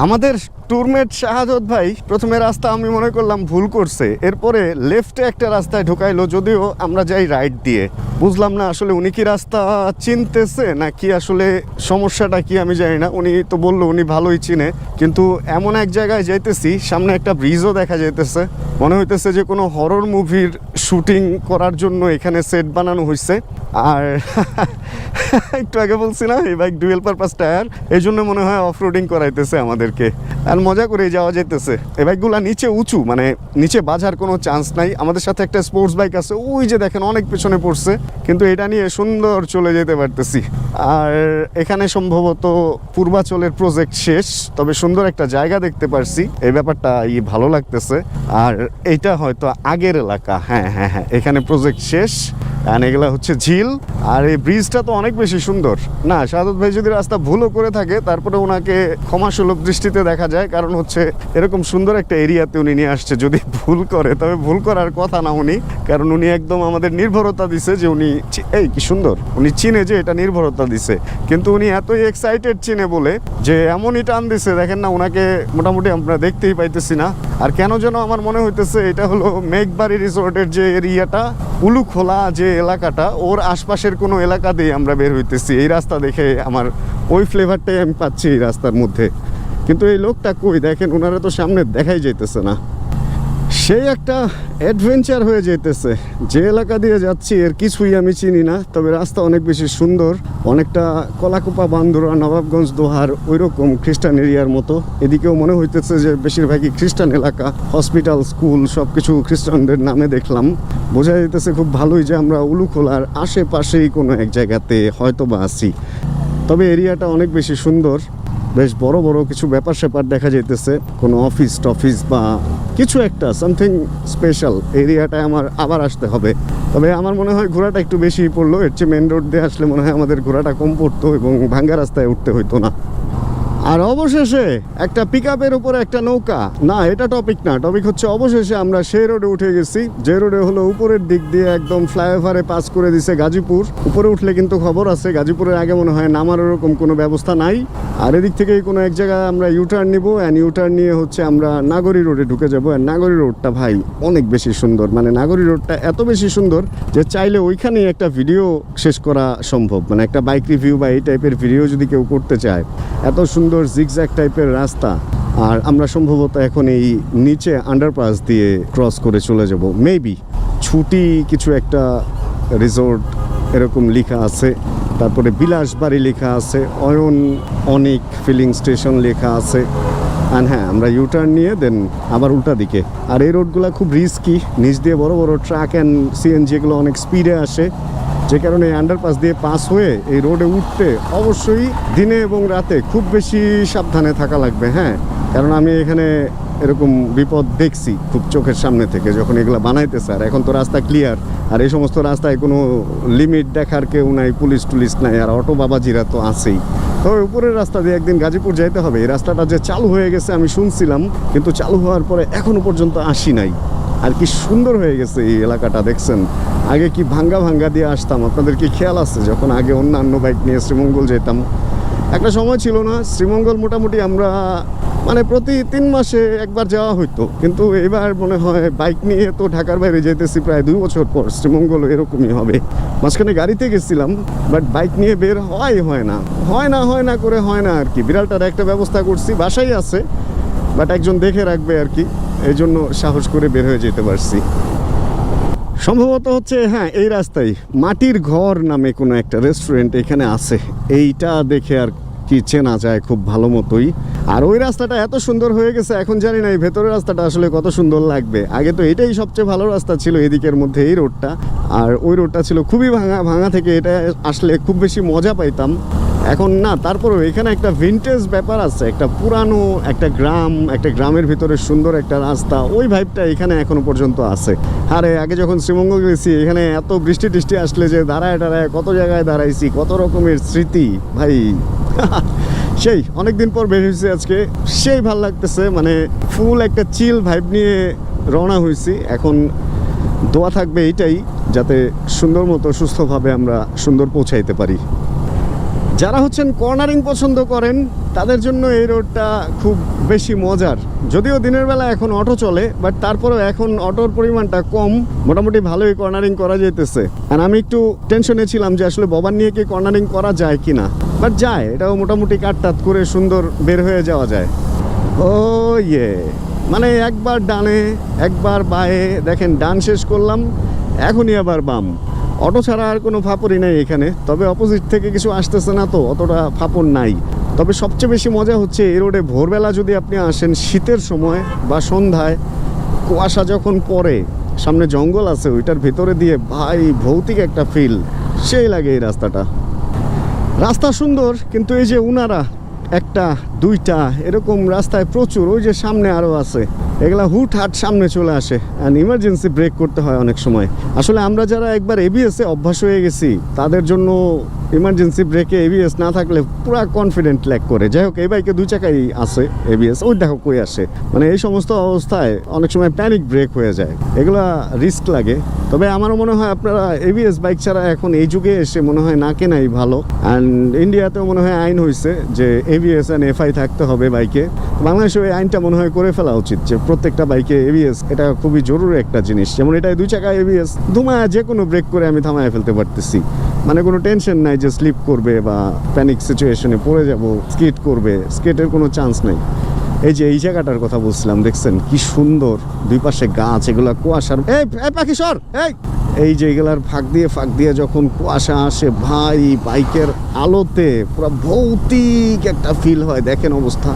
আমাদের ট্যুরমেট শাহাদত ভাই প্রথমে রাস্তা আমি মনে করলাম ভুল করছে, এরপরে লেফটে একটা রাস্তায় ঢোকাইলো, যদিও আমরা যাই রাইট দিয়ে। বুঝলাম না আসলে উনি কি রাস্তা চিনতেছে না কি, আসলে সমস্যাটা কি আমি জানি না। উনি তো বললো উনি ভালোই চিনে, কিন্তু এমন এক জায়গায় যাইতেছি সামনে একটা ব্রিজও দেখা যাইতেছে, মনে হইতেছে যে কোনো হরর মুভির শুটিং করার জন্য এখানে সেট বানানো হয়েছে। আর একটু আগে বলছি না এই বাইক ডুয়েল পারপাস টায়ার, এই জন্য মনে হয় অফ রোডিং করাইতেছে আমাদেরকে। আর মজা করে যাওয়া যেতেছে। এই বাইকগুলো নিচে উঁচু, মানে নিচে বাজার কোনো চান্স নাই। আমাদের সাথে একটা স্পোর্টস বাইক আছে, ওই যে দেখেন অনেক পেছনে পড়ছে, কিন্তু এটা নিয়ে সুন্দর চলে যেতে পারতেছি। আর এখানে সম্ভবত পূর্বাচলের প্রজেক্ট শেষ, তবে সুন্দর একটা জায়গা দেখতে পারছি, এই ব্যাপারটা ভালো লাগতেছে। আর এইটা হয়তো আগের এলাকা, হ্যাঁ হ্যাঁ হ্যাঁ, এখানে প্রজেক্ট শেষ। এগুলা হচ্ছে ঝিল। আর এই ব্রিজটা তো অনেক বেশি সুন্দর। না, শাহাদত ভাই যদি রাস্তা ভুলও করে থাকে তারপরে ওনাকে ক্ষমাসুলভ দৃষ্টিতে দেখা যায়, কারণ হচ্ছে এরকম সুন্দর একটা এরিয়াতে উনি নিয়ে আসছে। যদি ভুল করে তবে ভুল করার কথা না উনি, কারণ উনি একদম আমাদের নির্ভরতা দিছে যে উনি এই কি সুন্দর, উনি চিনে যে এটা নির্ভরতা দিছে, কিন্তু উনি এতই এক্সাইটেড চিনে বলে যে এমনই টান দিছে, দেখেন না ওনাকে মোটামুটি আমরা দেখতেই পাইতেছি না। আর কেন যেন আমার মনে হইতেছে এটা হলো মেঘবাড়ি রিসোর্টের যে এরিয়াটা, উলুখোলা যে এলাকাটা, ওর আশপাশের কোনো এলাকাতেই আমরা বের হইতেছি। এই রাস্তা দেখে আমার ওই ফ্লেভারটাই আমি পাচ্ছি এই রাস্তার মধ্যে। কিন্তু এই লোকটা কই, দেখেন ওনারা তো সামনে দেখাই যাইতেছে না। সেই একটা অ্যাডভেঞ্চার হয়ে যেতেছে। যে এলাকা দিয়ে যাচ্ছি এর কিছুই আমি চিনি না, তবে রাস্তা অনেক বেশি সুন্দর, অনেকটা কলাকুপা, বান্দরা, নবাবগঞ্জ, দোহার ওই রকম খ্রিস্টান এরিয়ার মতো। এদিকেও মনে হইতেছে যে বেশিরভাগই খ্রিস্টান এলাকা, হসপিটাল, স্কুল সব কিছু খ্রিস্টানদের নামে দেখলাম। বোঝা যাইতেছে খুব ভালোই যে আমরা উলুখোলার আশেপাশেই কোনো এক জায়গাতে হয়তো বা আছি। তবে এরিয়াটা অনেক বেশি সুন্দর, বেশ বড় বড় কিছু ব্যাপার স্যাপার দেখা যাইতেছে, কোনো অফিস টফিস বা কিছু একটা সামথিং স্পেশাল। এরিয়াটায় আমার আবার আসতে হবে। তবে আমার মনে হয় ঘোরাটা একটু বেশি পড়লো, এর চেয়ে মেন রোড দিয়ে আসলে মনে হয় আমাদের ঘোরাটা কম পড়তো এবং ভাঙ্গা রাস্তায় উঠতে হইতো না। আর অবশেষে একটা পিকআপের উপরে একটা নৌকা। না, এটা টপিক না, টপিক হচ্ছে অবশেষে আমরা সেই রোডে উঠে গেছি, যে রোডে হলো উপরের দিক দিয়ে একদম ফ্লাইওভারে পাস করে দিছে গাজীপুর। উপরে উঠলে কিন্তু খবর আছে গাজীপুরের আগে মনে হয় নামার ওরকম কোনো ব্যবস্থা নাই। আর এদিক থেকেই কোনো এক জায়গায় আমরা ইউটার্ন নিব, অ্যান্ড ইউটার্ন নিয়ে হচ্ছে আমরা নাগরী রোডে ঢুকে যাবো। অ্যান্ড নাগরী রোডটা ভাই অনেক বেশি সুন্দর, মানে নাগরী রোডটা এত বেশি সুন্দর যে চাইলে ওইখানেই একটা ভিডিও শেষ করা সম্ভব। মানে একটা বাইক রিভিউ বা এই টাইপের ভিডিও যদি কেউ করতে চায়, এত সুন্দর জিগজ্যাগ টাইপের রাস্তা। আর আমরা সম্ভবত এখন এই নিচে আন্ডারপাস দিয়ে ক্রস করে চলে যাব মেবি। ছুটি কিছু একটা রিসোর্ট এরকম লেখা আছে, তারপরে বিলাসবাড়ি লেখা আছে, অয়ন অনেক ফিলিং স্টেশন লেখা আছে। আর হ্যাঁ, আমরা ইউটার্ন নিয়ে দেন আবার উল্টা দিকে। আর এই রোডগুলো খুব রিস্কি, নিচ দিয়ে বড় বড় ট্রাক অ্যান্ড সিএনজি এগুলো অনেক স্পিডে আসে, যে কারণে এই আন্ডারপাস দিয়ে পাস হয়ে এই রোডে উঠতে অবশ্যই দিনে এবং রাতে খুব বেশি সাবধানে থাকা লাগবে। হ্যাঁ, কারণ আমি এখানে এরকম বিপদ দেখছি খুব চোখের সামনে থেকে যখন এগুলো বানাইতেছে। আর এখন তো রাস্তা ক্লিয়ার, আর এই সমস্ত রাস্তায় কোনো লিমিট দেখার কেউ নাই, পুলিশ টুলিশ নাই, আর অটো বাবাজিরা তো আছেই। তো উপরের রাস্তা দিয়ে একদিন গাজীপুর যাইতে হবে। এই রাস্তাটা যে চালু হয়ে গেছে আমি শুনছিলাম, কিন্তু চালু হওয়ার পরে এখনো পর্যন্ত আসি নাই। আর কি সুন্দর হয়ে গেছে এই এলাকাটা, দেখছেন? আগে কি ভাঙ্গা ভাঙ্গা দিয়ে আসতাম, আপনাদের কি খেয়াল আছে? যখন আগে অন্যান্য বাইক নিয়ে শ্রীমঙ্গল যেতাম, একটা সময় ছিল না শ্রীমঙ্গল মোটামুটি আমরা মানে প্রতি 3 মাসে একবার যাওয়া হইতো। কিন্তু এবার মনে হয় বাইক নিয়ে তো ঢাকার বাইরে যেতেছি প্রায় 2 বছর পর। শ্রীমঙ্গল এরকমই হবে। মাঝখানে গাড়িতে গেছিলাম, বাট বাইক নিয়ে বের হয় না করে হয় না আর কি। বিড়ালটার একটা ব্যবস্থা করছি, বাসায় আছে, বাট একজন দেখে রাখবে আর কি, এই জন্য সাহস করে বের হয়ে যেতে পারছি। সম্ভবত হচ্ছে হ্যাঁ, এই রাস্তায় মাটির ঘর নামে কোনো একটা রেস্টুরেন্ট এখানে আছে। এইটা দেখে আর কি চেনা যায় খুব ভালো মতোই। আর ওই রাস্তাটা এত সুন্দর হয়ে গেছে, এখন জানি না এই ভেতরের রাস্তাটা আসলে কত সুন্দর লাগবে। আগে তো এটাই সবচেয়ে ভালো রাস্তা ছিল এদিকের মধ্যে, এই রোডটা। আর ওই রোডটা ছিল খুবই ভাঙা থেকে এটা আসলে খুব বেশি মজা পাইতাম। এখন না, তারপরেও এখানে একটা ভিনটেজ ব্যাপার আছে, একটা পুরানো একটা গ্রামের ভিতরে সুন্দর একটা রাস্তা, ওই ভাইবটা এখানে এখনো পর্যন্ত আছে। আরে আগে যখন শ্রীমঙ্গল গেছি, এখানে এত বৃষ্টি টিষ্টি আসলে যে দাঁড়ায় কত জায়গায় দাঁড়াইছি, কত রকমের স্মৃতি ভাই। সেই অনেকদিন পর বের হয়েছে আজকে, সেই ভাল লাগতেছে, মানে ফুল একটা চিল ভাইব নিয়ে রওনা হয়েছি। এখন দোয়া থাকবে এইটাই, যাতে সুন্দর মতো সুস্থভাবে আমরা সুন্দর পৌঁছাইতে পারি। যারা হচ্ছেন কর্নারিং পছন্দ করেন তাদের জন্য এই রোডটা খুব বেশি মজার। যদিও দিনের বেলা এখন অটো চলে, বাট তারপরেও এখন অটোর পরিমাণটা কম, মোটামুটি ভালোই কর্নারিং করা যেতেছে। আর আমি একটু টেনশনে ছিলাম যে আসলে ববান নিয়ে কি কর্নারিং করা যায় কিনা, বাট যায়, এটাও মোটামুটি কাটটাত করে সুন্দর বের হয়ে যাওয়া যায়। ও ইয়ে, মানে একবার ডানে একবার বায়ে, দেখেন ডান শেষ করলাম, এখনই আবার বাম। অটো ছাড়া আর কোনো ফাপড়ই নেই এখানে, তবে অপোজিট থেকে কিছু আসতেছে না তো অতটা ফাপড় নাই। তবে সবচেয়ে বেশি মজা হচ্ছে এই রোডে ভোরবেলা যদি আপনি আসেন শীতের সময় বা সন্ধ্যায়, কুয়াশা যখন পড়ে, সামনে জঙ্গল আছে ওইটার ভেতরে দিয়ে, ভাই ভৌতিক একটা ফিল, সেই লাগে এই রাস্তাটা। রাস্তা সুন্দর, কিন্তু এই যে উনারা একটা দুইটা এরকম রাস্তায় প্রচুর, ওই যে সামনে আরও আছে, এগুলা হুটহাট সামনে চলে আসে, অ্যান্ড ইমার্জেন্সি ব্রেক করতে হয় অনেক সময়। আসলে আমরা যারা একবার এবিএসে অভ্যাস হয়ে গেছি, তাদের জন্য ইমার্জেন্সি ব্রেকে এবিএস না থাকলে পুরো কনফিডেন্ট ল্যাক করে। যাই হোক, এই বাইকে 2 চাকাই আছে এবিএস, ওই দেখো কই আসে। মানে এই সমস্ত অবস্থায় অনেক সময় প্যানিক ব্রেক হয়ে যায়, এগুলা রিস্ক লাগে। তবে আমারও মনে হয় আপনারা এবিএস বাইক ছাড়া এখন এই যুগে এসে মনে হয় না কেনাই ভালো। অ্যান্ড ইন্ডিয়াতেও মনে হয় আইন হয়েছে যে এবিএস অ্যান্ড এফআই থাকতে হবে বাইকে। বাংলাদেশে এই আইনটা মনে হয় করে ফেলা উচিত যে প্রত্যেকটা বাইকে এবিএস, এটা খুবই জরুরি একটা জিনিস। যেমন এটাই 2 চাকা এবিএস, ধুমায় যে কোনো ব্রেক করে আমি থামায় ফেলতে পারতেছি, মানে কোনো টেনশন নাই যে স্লিপ করবে বা প্যানিক সিচুয়েশনে পড়ে যাব, স্কেট করবে, স্কেটের কোনো চান্স নেই। এই যে এই জায়গাটার কথা বলছিলাম, দেখছেন কি সুন্দর, 2 পাশে গাছ, এগুলা কুয়াশার, এই পাখি সর, এই যে এগুলার ফাঁক দিয়ে যখন কুয়াশা আসে ভাই, বাইকের আলোতে পুরো ভৌতিক একটা ফিল হয়। দেখেন অবস্থা,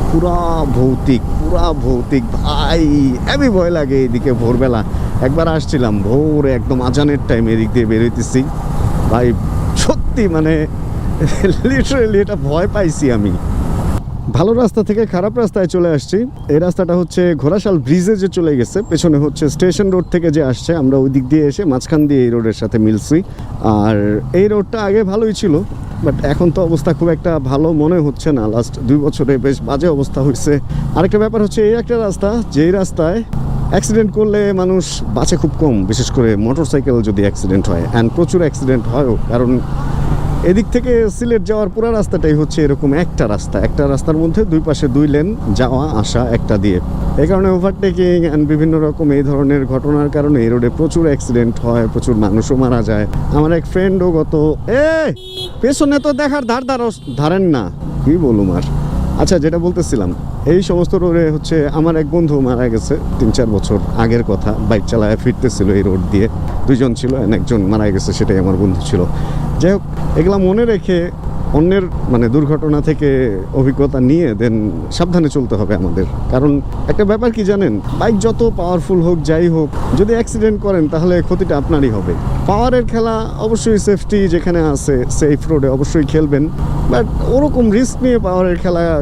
পুরা ভৌতিক ভাই, হেভি ভয় লাগে এইদিকে ভোরবেলা। একবার আসছিলাম ভোরে একদম আজানের টাইম, এদিক দিয়ে বেরোইতেছি ভাই, সত্যি মানে লিটারেলি এটা ভয় পাইছি আমি। ভালো রাস্তা থেকে খারাপ রাস্তায় চলে আসছি। এই রাস্তাটা হচ্ছে ঘোড়াশাল ব্রিজে যে চলে গেছে, পেছনে হচ্ছে স্টেশন রোড থেকে যে আসছে, আমরা ওই দিক দিয়ে এসে মাঝখান দিয়ে এই রোডের সাথে মিলছি। আর এই রোডটা আগে ভালোই ছিল, বাট এখন তো অবস্থা খুব একটা ভালো মনে হচ্ছে না। লাস্ট 2 বছরে বেশ বাজে অবস্থা হয়েছে। আরেকটা ব্যাপার হচ্ছে এই একটা রাস্তা, যেই রাস্তায় অ্যাক্সিডেন্ট করলে মানুষ বাঁচে খুব কম, বিশেষ করে মোটরসাইকেল যদি অ্যাক্সিডেন্ট হয়, অ্যান্ড প্রচুর অ্যাক্সিডেন্ট হয়ও। কারণ এদিক থেকে সিলেট যাওয়ার পুরো রাস্তাটাই হচ্ছে এরকম একটা রাস্তার মধ্যে 2 পাশে 2 লেন, যাওয়া আসা একটা দিয়ে। এই কারণে ওভারটেকিং অ্যান্ড বিভিন্ন রকম এই ধরনের ঘটনার কারণে এই রোডে প্রচুর অ্যাক্সিডেন্ট হয়, প্রচুর মানুষও মারা যায়। আমার এক ফ্রেন্ডও পেছনে তো দেখার ধারেন না, কি বলুম আর। আচ্ছা, যেটা বলতেছিলাম, এই সমস্ত রোডে হচ্ছে আমার এক বন্ধু মারা গেছে 3-4 বছর আগের কথা। বাইক চালায় ফিরতেছিল এই রোড দিয়ে, 2 জন ছিল, একজন মারা গেছে, সেটাই আমার বন্ধু ছিল। যাই হোক, এগুলা মনে রেখে অন্যের দুর্ঘটনা থেকে অভিজ্ঞতা নিয়ে দেন সাবধানে চলতে হবে আমাদের। কারণ একটা ব্যাপার কি জানেন, বাইক যত পাওয়ারফুল হোক যাই হোক, যদি অ্যাক্সিডেন্ট করেন তাহলে ক্ষতিটা আপনারই হবে। পাওয়ারের খেলা অবশ্যই সেফটি যেখানে আছে, সেফ রোডে অবশ্যই খেলবেন, বাট ওরকম রিস্ক নিয়ে পাওয়ারের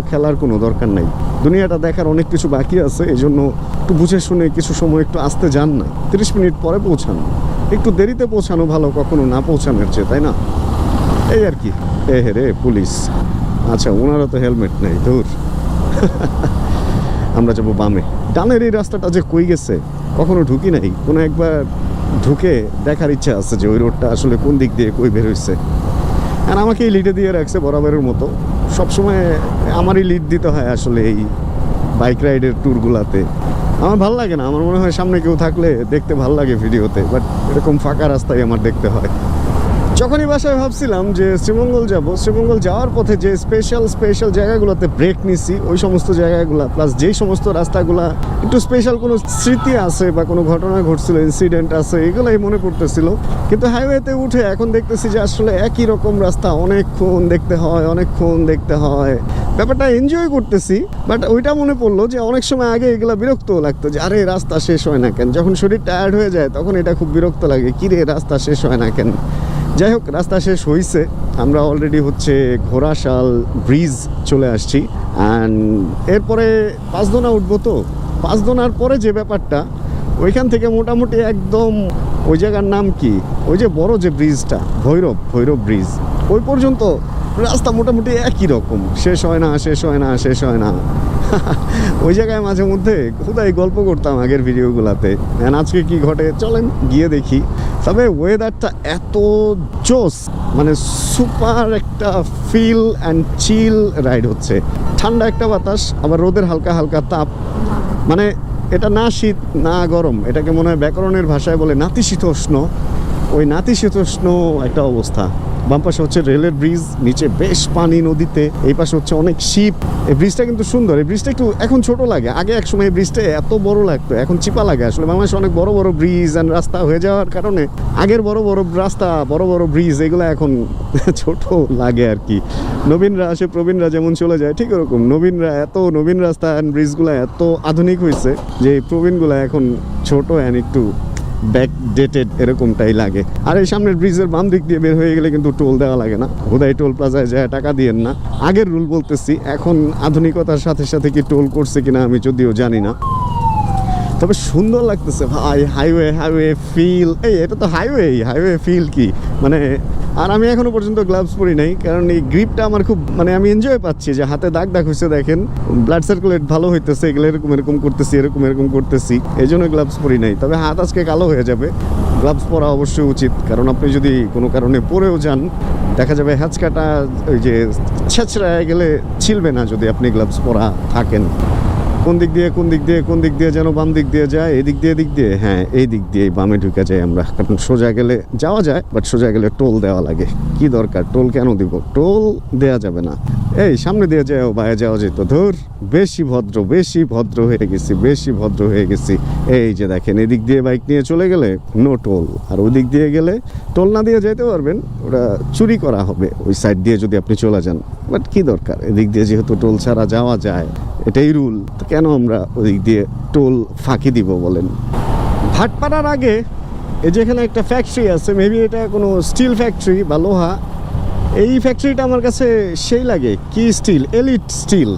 খেলার কোনো দরকার নাই। দুনিয়াটা দেখার অনেক কিছু বাকি আছে, এই জন্য একটু বুঝে শুনে কিছু সময় একটু আসতে যান না, 30 মিনিট পরে পৌঁছান। একটু দেরিতে পৌঁছানো ভালো কখনো না পৌঁছানোর চেয়ে, তাই না? এই আর কি। রে পুলিশ, আচ্ছা ওনারা তো হেলমেট নেই, দূর। আমরা যাবো বামে। ডানের এই রাস্তাটা যে কই গেছে কখনো ঢুকি নাই, কোনো একবার ঢুকে দেখার ইচ্ছা আছে যে ওই রোডটা আসলে কোন দিক দিয়ে কই বের হয়েছে। আর আমাকেই লিডে দিয়ে রাখছে বরাবরের মতো, সবসময় আমারই লিড দিতে হয় আসলে এই বাইক রাইডের ট্যুরগুলাতে। আমার ভালো লাগে না, আমার মনে হয় সামনে কেউ থাকলে দেখতে ভালো লাগে ভিডিওতে, বাট এরকম ফাঁকা রাস্তায় আমার দেখতে হয়। যখনই বাসায় ভাবছিলাম যে শ্রীমঙ্গল যাওয়ার পথে যে স্পেশাল জায়গাগুলোতে ব্রেক নিছি, ওই সমস্ত জায়গাগুলো প্লাস যেই সমস্ত রাস্তাগুলা একটু স্পেশাল কোনো স্মৃতি আছে বা কোনো ঘটনা ঘটছিল, ইনসিডেন্ট আছে, এগুলাই মনে পড়তেছিল। কিন্তু হাইওয়েতে উঠে এখন দেখতেছি যে আসলে একই রকম রাস্তা অনেকক্ষণ দেখতে হয়। ব্যাপারটা এনজয় করতেছি, বাট ওইটা মনে পড়লো যে অনেক সময় আগে এগুলো বিরক্ত লাগতো যে আরে রাস্তা শেষ হয় না কেন। যখন শরীর টায়ার্ড হয়ে যায় তখন এটা খুব বিরক্ত লাগে, কিরে রাস্তা শেষ হয় না কেন। যাই হোক, রাস্তা শেষ হয়েছে, আমরা অলরেডি হচ্ছে ঘোড়াশাল ব্রিজ চলে আসছি। অ্যান্ড এরপরে 5 দোনা উঠবো। তো 5 দোনার পরে যে ব্যাপারটা, ওইখান থেকে মোটামুটি একদম ওই জায়গার নাম কি, ওই যে বড় যে ব্রিজটা, ভৈরব ব্রিজ, ওই পর্যন্ত রাস্তা মোটামুটি একই রকম, শেষ হয় না। ওই জায়গায় মাঝে মধ্যে খুদাই গল্প করতাম আগের ভিডিওগুলোতে। আজকে কি ঘটে চলেন গিয়ে দেখি। তবে ওয়েদারটা এত জোস, মানে সুপার একটা ফিল অ্যান্ড চিল রাইড হচ্ছে। ঠান্ডা একটা বাতাস, আবার রোদের হালকা তাপ, মানে এটা না শীত না গরম, এটাকে মনে হয় ব্যাকরণের ভাষায় বলে নাতিশীতোষ্ণ। ওই নাতিশীতোষ্ণ একটা অবস্থা। বাম পাশে হচ্ছে রেলের ব্রিজ, নিচে বেশ পানি নদীতে, এই পাশে হচ্ছে অনেক শিপ। এই ব্রিজটা কিন্তু সুন্দর। এই ব্রিজটা একটু এখন ছোট লাগে, আগে এক সময় এই ব্রিজটা এত বড় লাগতো, এখন চিপা লাগে। আসলে বাংলাদেশে অনেক বড় ব্রিজ অ্যান্ড রাস্তা হয়ে যাওয়ার কারণে আগের বড় রাস্তা, বড় ব্রিজ, এগুলো এখন ছোট লাগে আর কি। নবীনরা আসে, প্রবীণরা যেমন চলে যায়, ঠিক ওরকম নবীন রাস্তা অ্যান্ড ব্রিজগুলো এত আধুনিক হয়েছে যে প্রবীণগুলো এখন ছোট অ্যান্ড একটু ব্যাকডেটেড এরকমটাই লাগে। আর এই সামনের ব্রিজের বাম দিক দিয়ে বের হয়ে গেলে কিন্তু টোল দেওয়া লাগে না, হুদাই টোল প্লাজায় যায় টাকা দিয়েন না। আগের রুল বলতেছি, এখন আধুনিকতার সাথে কি টোল করছে কিনা আমি যদিও জানি না। তবে সুন্দর লাগতেছে ভাই, হাইওয়ে ফিল। এটা তো হাইওয়ে ফিল কি মানে। আর আমি এখনো পর্যন্ত গ্লাভস পরি নাই, কারণ এই গ্রিপটা আমার খুব, মানে আমি এনজয় পাচ্ছি যে হাতে দাগ হয়েছে, দেখেন ব্লাড সার্কুলেট ভালো হইতেছে, এগুলো এরকম করতেছি, এই জন্য গ্লাভস পরি নাই। তবে হাত আজকে কালো হয়ে যাবে, গ্লাভস পরা অবশ্যই উচিত। কারণ আপনি যদি কোনো কারণে পরেও যান, দেখা যাবে হ্যাচকাটা ওই যে ছেঁচড়ায় গেলে ছিলবে না যদি আপনি গ্লাভস পরা থাকেন। কোন দিক দিয়ে যেন বাম দিক দিয়ে যায়, এদিক দিয়ে, হ্যাঁ এই দিক দিয়ে বামে ঢুকে যাই আমরা। কারণ সোজা গেলে যাওয়া যায়, বাট সোজা গেলে টোল দেওয়া লাগে। কি দরকার, টোল কেন দিব? টোল দেয়া যাবে না। এই সামনে দিয়ে যাও, বাইরে যাওয়া যেত। ধর বেশি ভদ্র হয়ে গেছি। এই যে দেখেন, এদিক দিয়ে বাইক নিয়ে চলে গেলে নো টোল, আর ওই দিক দিয়ে গেলে টোল না দিয়ে যেতে পারবেন, ওটা চুরি করা হবে ওই সাইড দিয়ে যদি আপনি চলে যান। বাট কি দরকার, এদিক দিয়ে যেহেতু টোল ছাড়া যাওয়া যায়, এটাই রুল, তো কেন আমরা ওদিক দিয়ে টোল ফাঁকি দিব বলেন? ভাটপাড়ার আগে এই যেখানে একটা ফ্যাক্টরি আছে, মেবি এটা কোনো স্টিল ফ্যাক্টরি বা লোহা, এই ফ্যাক্টরিটা আমার কাছে সেই লাগে, কি স্টিল, এলিট স্টিল,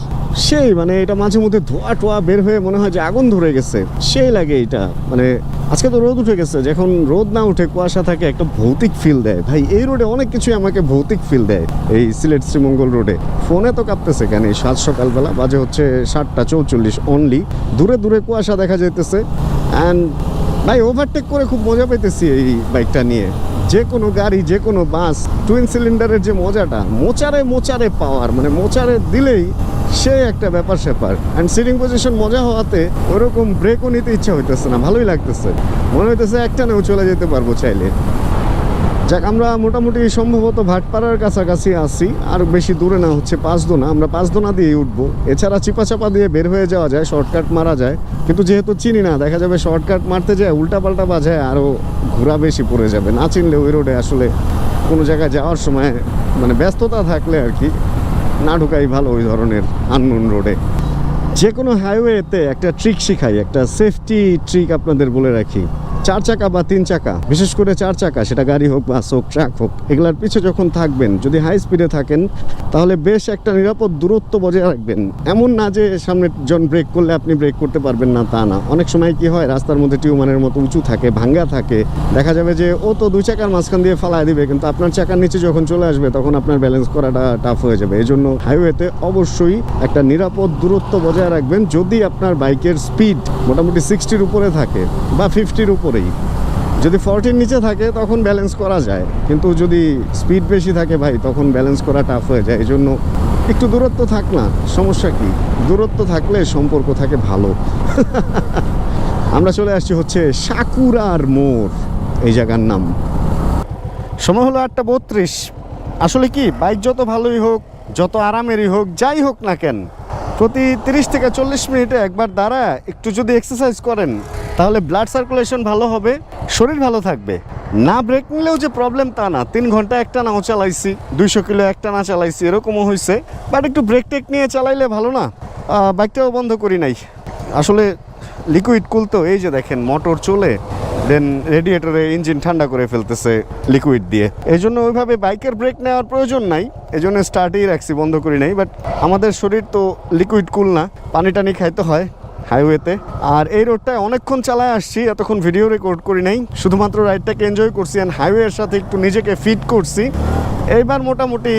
সেই মানে এটা মাঝে মধ্যে ধোয়া টোয়া বের হয়ে মনে হয় যে আগুন ধরে গেছে, সেই লাগে এটা। মানে আজকে তো রোদ উঠে গেছে, যখন রোদ না উঠে কুয়াশা থাকে একটা ভৌতিক ফিল দেয় ভাই। এই রোডে অনেক কিছুই আমাকে ভৌতিক ফিল দেয়, এই সিলেট শ্রীমঙ্গল রোডে। ফোনে তো কাঁপতেছে কেন, এই সাত সকালবেলা বাজে হচ্ছে 7:44 অনলি, দূরে দূরে কুয়াশা দেখা যাইতেছে। অ্যান্ড ভাই ওভারটেক করে খুব মজা পেতেছি এই বাইকটা নিয়ে। যে কোনো গাড়ি, যে কোনো বাস, টুইন সিলিন্ডারের যে মজাটা, মোচারে মোচারে পাওয়ার, মানে মোচারে দিলেই সে একটা ব্যাপার স্যাপার। অ্যান্ড সিটিং পজিশন মজা হওয়াতে ওরকম ব্রেকও নিতে ইচ্ছা হইতেছে না, ভালোই লাগতেছে, মনে হইতেছে একটানেও চলে যেতে পারবো চাইলে। যাক, আমরা মোটামুটি সম্ভবত ভাটপাড়ার কাছাকাছি আছি, আর বেশি দূরে না, হচ্ছে পাঁচদোনা। আমরা পাঁচদোনা দিয়েই উঠবো, এছাড়া চিপাচাপা দিয়ে বের হয়ে যাওয়া যায়, শর্টকাট মারা যায়। কিন্তু যেহেতু চিনি না, দেখা যাবে শর্টকাট মারতে যায় উল্টাপাল্টা বাজায়, আরও ঘোরা বেশি পড়ে যাবে। না চিনলে ওই রোডে আসলে কোনো জায়গায় যাওয়ার সময় মানে ব্যস্ততা থাকলে আর কি না ঢোকাই ভালো ওই ধরনের আননোন রোডে। যে কোনো হাইওয়েতে একটা ট্রিক শিখাই, একটা সেফটি ট্রিক আপনাদের বলে রাখি। 4 চাকা বা 3 চাকা, বিশেষ করে 4 চাকা, সেটা গাড়ি হোক, বাস হোক, ট্রাক হোক, এগুলার পিছে যখন থাকবেন, যদি হাই স্পিডে থাকেন তাহলে বেশ একটা নিরাপদ দূরত্ব বজায় রাখবেন। এমন না যে সামনে জন ব্রেক করলে আপনি ব্রেক করতে পারবেন না, তা না। অনেক সময় কি হয়, রাস্তার মধ্যে টিউমারের মতো উঁচু থাকে, ভাঙ্গা থাকে, দেখা যাবে যে ও তো 2 চাকার মাঝখান দিয়ে ফালায় দিবে, কিন্তু আপনার চাকার নিচে যখন চলে আসবে তখন আপনার ব্যালেন্স করাটা টাফ হয়ে যাবে। এই জন্য হাইওয়েতে অবশ্যই একটা নিরাপদ দূরত্ব বজায় রাখবেন। যদি আপনার বাইকের স্পিড মোটামুটি 60-র উপরে থাকে বা 50-র উপরেই, যদি 40-র নিচে থাকে তখন ব্যালেন্স করা যায়, কিন্তু যদি স্পিড বেশি থাকে ভাই, তখন ব্যালেন্স করা টাফ হয়ে যায়। এই জন্য একটু দূরত্ব থাক না, সমস্যা কি, দূরত্ব থাকলে সম্পর্ক থাকে ভালো। আমরা চলে আসছি হচ্ছে সাকুরার মোড়, এই জায়গার নাম। সময় হলো 8:32। আসলে কি, বাইক যত ভালোই হোক, যত আরামেরই হোক, যাই হোক না কেন, প্রতি 30 থেকে 40 মিনিটে একবার দাঁড়ায় একটু যদি এক্সারসাইজ করেন তাহলে ব্লাড সার্কুলেশন ভালো হবে, শরীর ভালো থাকবে। না ব্রেক নিলেও যে প্রবলেম তা না, 3 ঘন্টা একটা নাও চালাইছি, 200 কিলো একটা না চালাইছি, এরকমও হয়েছে। বাট একটু ব্রেক টেক নিয়ে চালাইলে ভালো না। বাইকটাও বন্ধ করি নাই, আসলে লিকুইড কুল তো, এই যে দেখেন মোটর চলে, দেন রেডিয়েটরে ইঞ্জিন ঠান্ডা করে ফেলতেছে লিকুইড দিয়ে। এই জন্য ওইভাবে বাইকের ব্রেক নেওয়ার প্রয়োজন নাই, এই জন্য স্টার্টেই রাখছি, বন্ধ করি নাই। বাট আমাদের শরীর তো লিকুইড কুল না, পানি টানি খাইতে হয় হাইওয়েতে। আর এই রোডটায় অনেকক্ষণ চালায় আসছি, এতক্ষণ ভিডিও রেকর্ড করি নাই, শুধুমাত্র রাইডটাকে এনজয় করছি অ্যান্ড হাইওয়ের সাথে একটু নিজেকে ফিট করছি। এইবার মোটামুটি